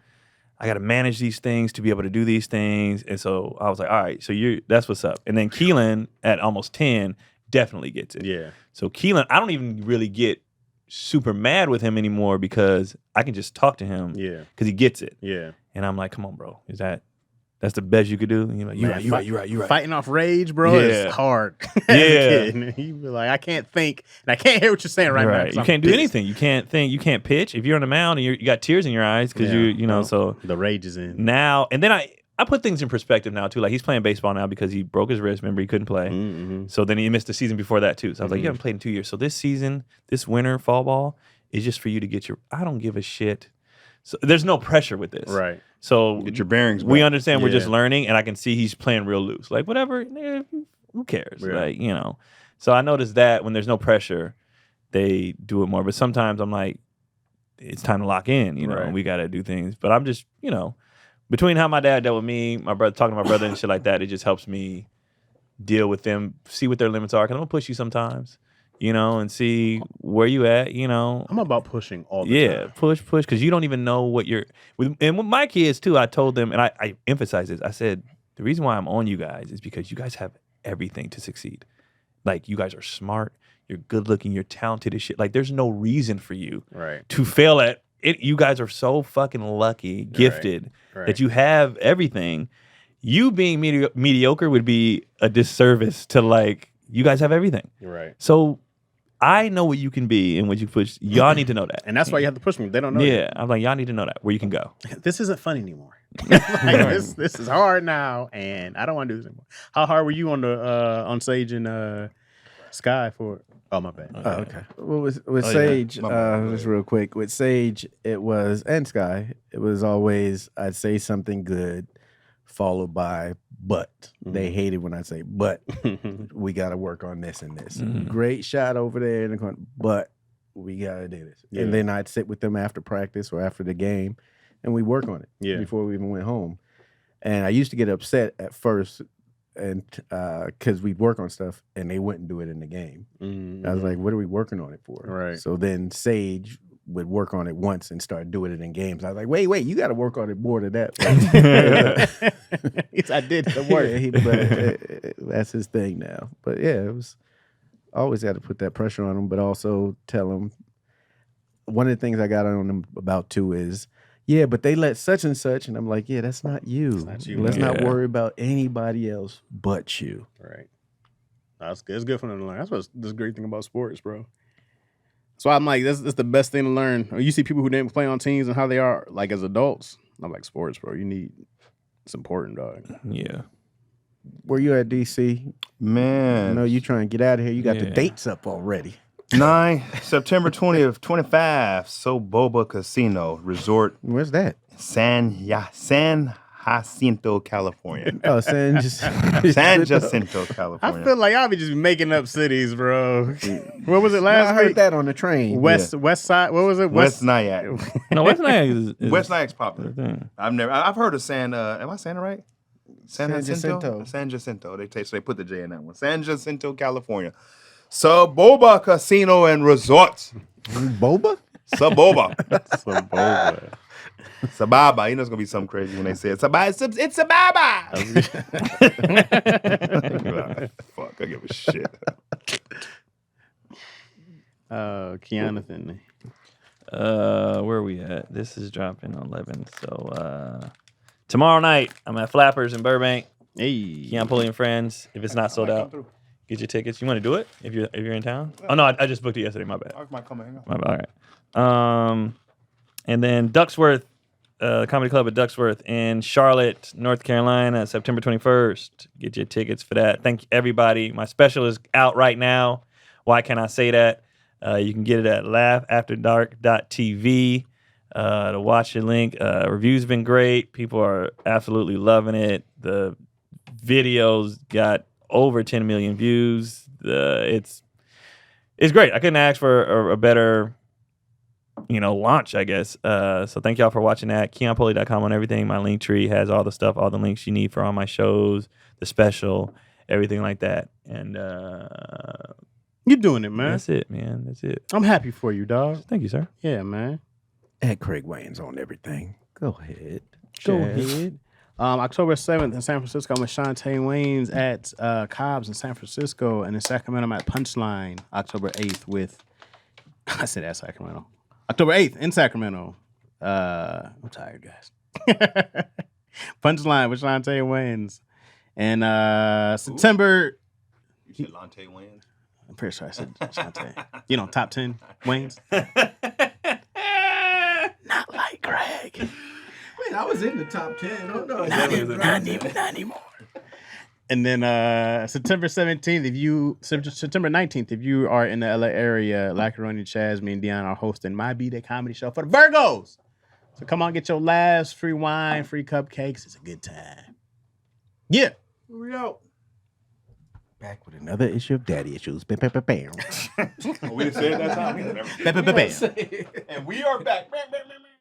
manage these things to be able to do these things. And so I was like, all right, so that's what's up. And then Keelan at almost 10 definitely gets it. Yeah. So Keelan, I don't even really get super mad with him anymore because I can just talk to him. Yeah. Because he gets it. Yeah. And I'm like, come on, bro, that's the best you could do? And you're like, you're right. Fighting off rage, bro, is hard. Yeah. You be like, I can't think, and I can't hear what you're saying right now. You can't do anything. You can't think. You can't pitch. If you're on the mound and you got tears in your eyes because so the rage is in now. And then I put things in perspective now too. Like he's playing baseball now because he broke his wrist. Remember, he couldn't play. Mm-hmm. So then he missed the season before that too. So I was like, you haven't played in 2 years. So this season, this winter fall ball is just for you to get I don't give a shit. So there's no pressure with this. Right. So get your bearings back. We understand we're just learning, and I can see he's playing real loose. Like, whatever, who cares? Yeah. Like, So I noticed that when there's no pressure, they do it more. But sometimes I'm like, it's time to lock in, and we got to do things. But I'm just, between how my dad dealt with me, my brother, talking to my brother and shit like that, it just helps me deal with them, see what their limits are. Because I'm going to push you sometimes. And see where you at, I'm about pushing all the time. Yeah, push, because you don't even know what and with my kids too, I told them, and I emphasize this, I said, the reason why I'm on you guys is because you guys have everything to succeed. Like, you guys are smart, you're good looking, you're talented as shit. Like, there's no reason for you to fail at it. You guys are so fucking lucky, gifted, that you have everything. You being mediocre would be a disservice to, like, you guys have everything. Right. So I know what you can be and what you push. Y'all need to know that. And that's why you have to push me. They don't know. Yeah. I'm like, y'all need to know that, where you can go. This isn't fun anymore. This is hard now, and I don't want to do this anymore. How hard were you on Sage and Sky for it? Oh, my bad. Oh, okay. Well, with Sage, just real quick, with Sage, it was, and Sky, it was always, I'd say something good, followed by but. They hated when I say but. We got to work on this and this. Great shot over there in the corner, but we got to do this. And then I'd sit with them after practice or after the game, and we work on it before we even went home. And I used to get upset at first, and because we'd work on stuff and they wouldn't do it in the game. I was like, what are we working on it for? Right. So then Sage would work on it once and start doing it in games. I was like, wait, you got to work on it more than that. I did the work. But that's his thing now. But yeah, it was always got to put that pressure on him, but also tell him. One of the things I got on him about too is, yeah, but they let such and such, and I'm like, yeah, that's not you. Let's not worry about anybody else but you. Right. That's good. It's good for them to learn. That's what's the great thing about sports, bro. So I'm like, that's the best thing to learn. You see people who didn't play on teams and how they are like as adults. I'm like, sports, bro. It's important, dog. Yeah. Where you at, DC? Man. I know you trying to get out of here. You got the dates up already. September 20th, 25, Soboba Casino Resort. Where's that? San Jacinto, California. Oh, San Jacinto, California. I feel like I'll be just making up cities, bro. What was it last week? I heard week? that on the train. West Side. What was it? West Nyack. No, West Nyack is West Nyack's popular. I've heard of San. Am I saying it right? San Jacinto. San Jacinto. They put the J in that one. San Jacinto, California. Saboba Casino and Resorts. Boba? Saboba. Saboba. Sababa. You know it's gonna be something crazy when they say it. It's Sababa. Fuck, I give a shit. Keonathan. Where are we at? This is dropping on 11. So tomorrow night, I'm at Flappers in Burbank. Hey, Keon Pulley and friends. If it's not sold out, get your tickets. You want to do it if you're in town? Oh no, I just booked it yesterday. My bad. I might come in. My bad. All right. And then Ducksworth, Comedy Club at Ducksworth in Charlotte, North Carolina, September 21st. Get your tickets for that. Thank you, everybody. My special is out right now. Why can't I say that? You can get it at laughafterdark.tv. To watch the link. Reviews been great. People are absolutely loving it. The videos got over 10 million views. It's great. I couldn't ask for a better, launch, I guess. So thank y'all for watching that. KeonPulley.com on everything. My link tree has all the stuff, all the links you need for all my shows, the special, everything like that. And you're doing it, man. That's it, man. That's it. I'm happy for you, dog. Thank you, sir. Yeah, man. At Craig Wayne's on everything. Go ahead. Go ahead. October 7th in San Francisco, I'm with Shantae Waynes at Cobb's in San Francisco. And in Sacramento, I'm at Punchline October 8th with, I said at Sacramento. October 8th in Sacramento. I'm tired, guys. Punchline with Shantae Waynes. And September. You said Lante Waynes? I'm pretty sure I said Shantae. Top 10 Waynes. Not like Greg. Wait, I was in the top 10. Oh, no. Not anymore. And then September 17th, September 19th, if you are in the LA area, Lacaroni, Chaz, me, and Dion are hosting My B-Day comedy show for the Virgos. So come on, get your laughs, free wine, free cupcakes. It's a good time. Yeah. Here we go. Back with another issue of Daddy Issues. Bam. We didn't say it that time. Bam. And we are back.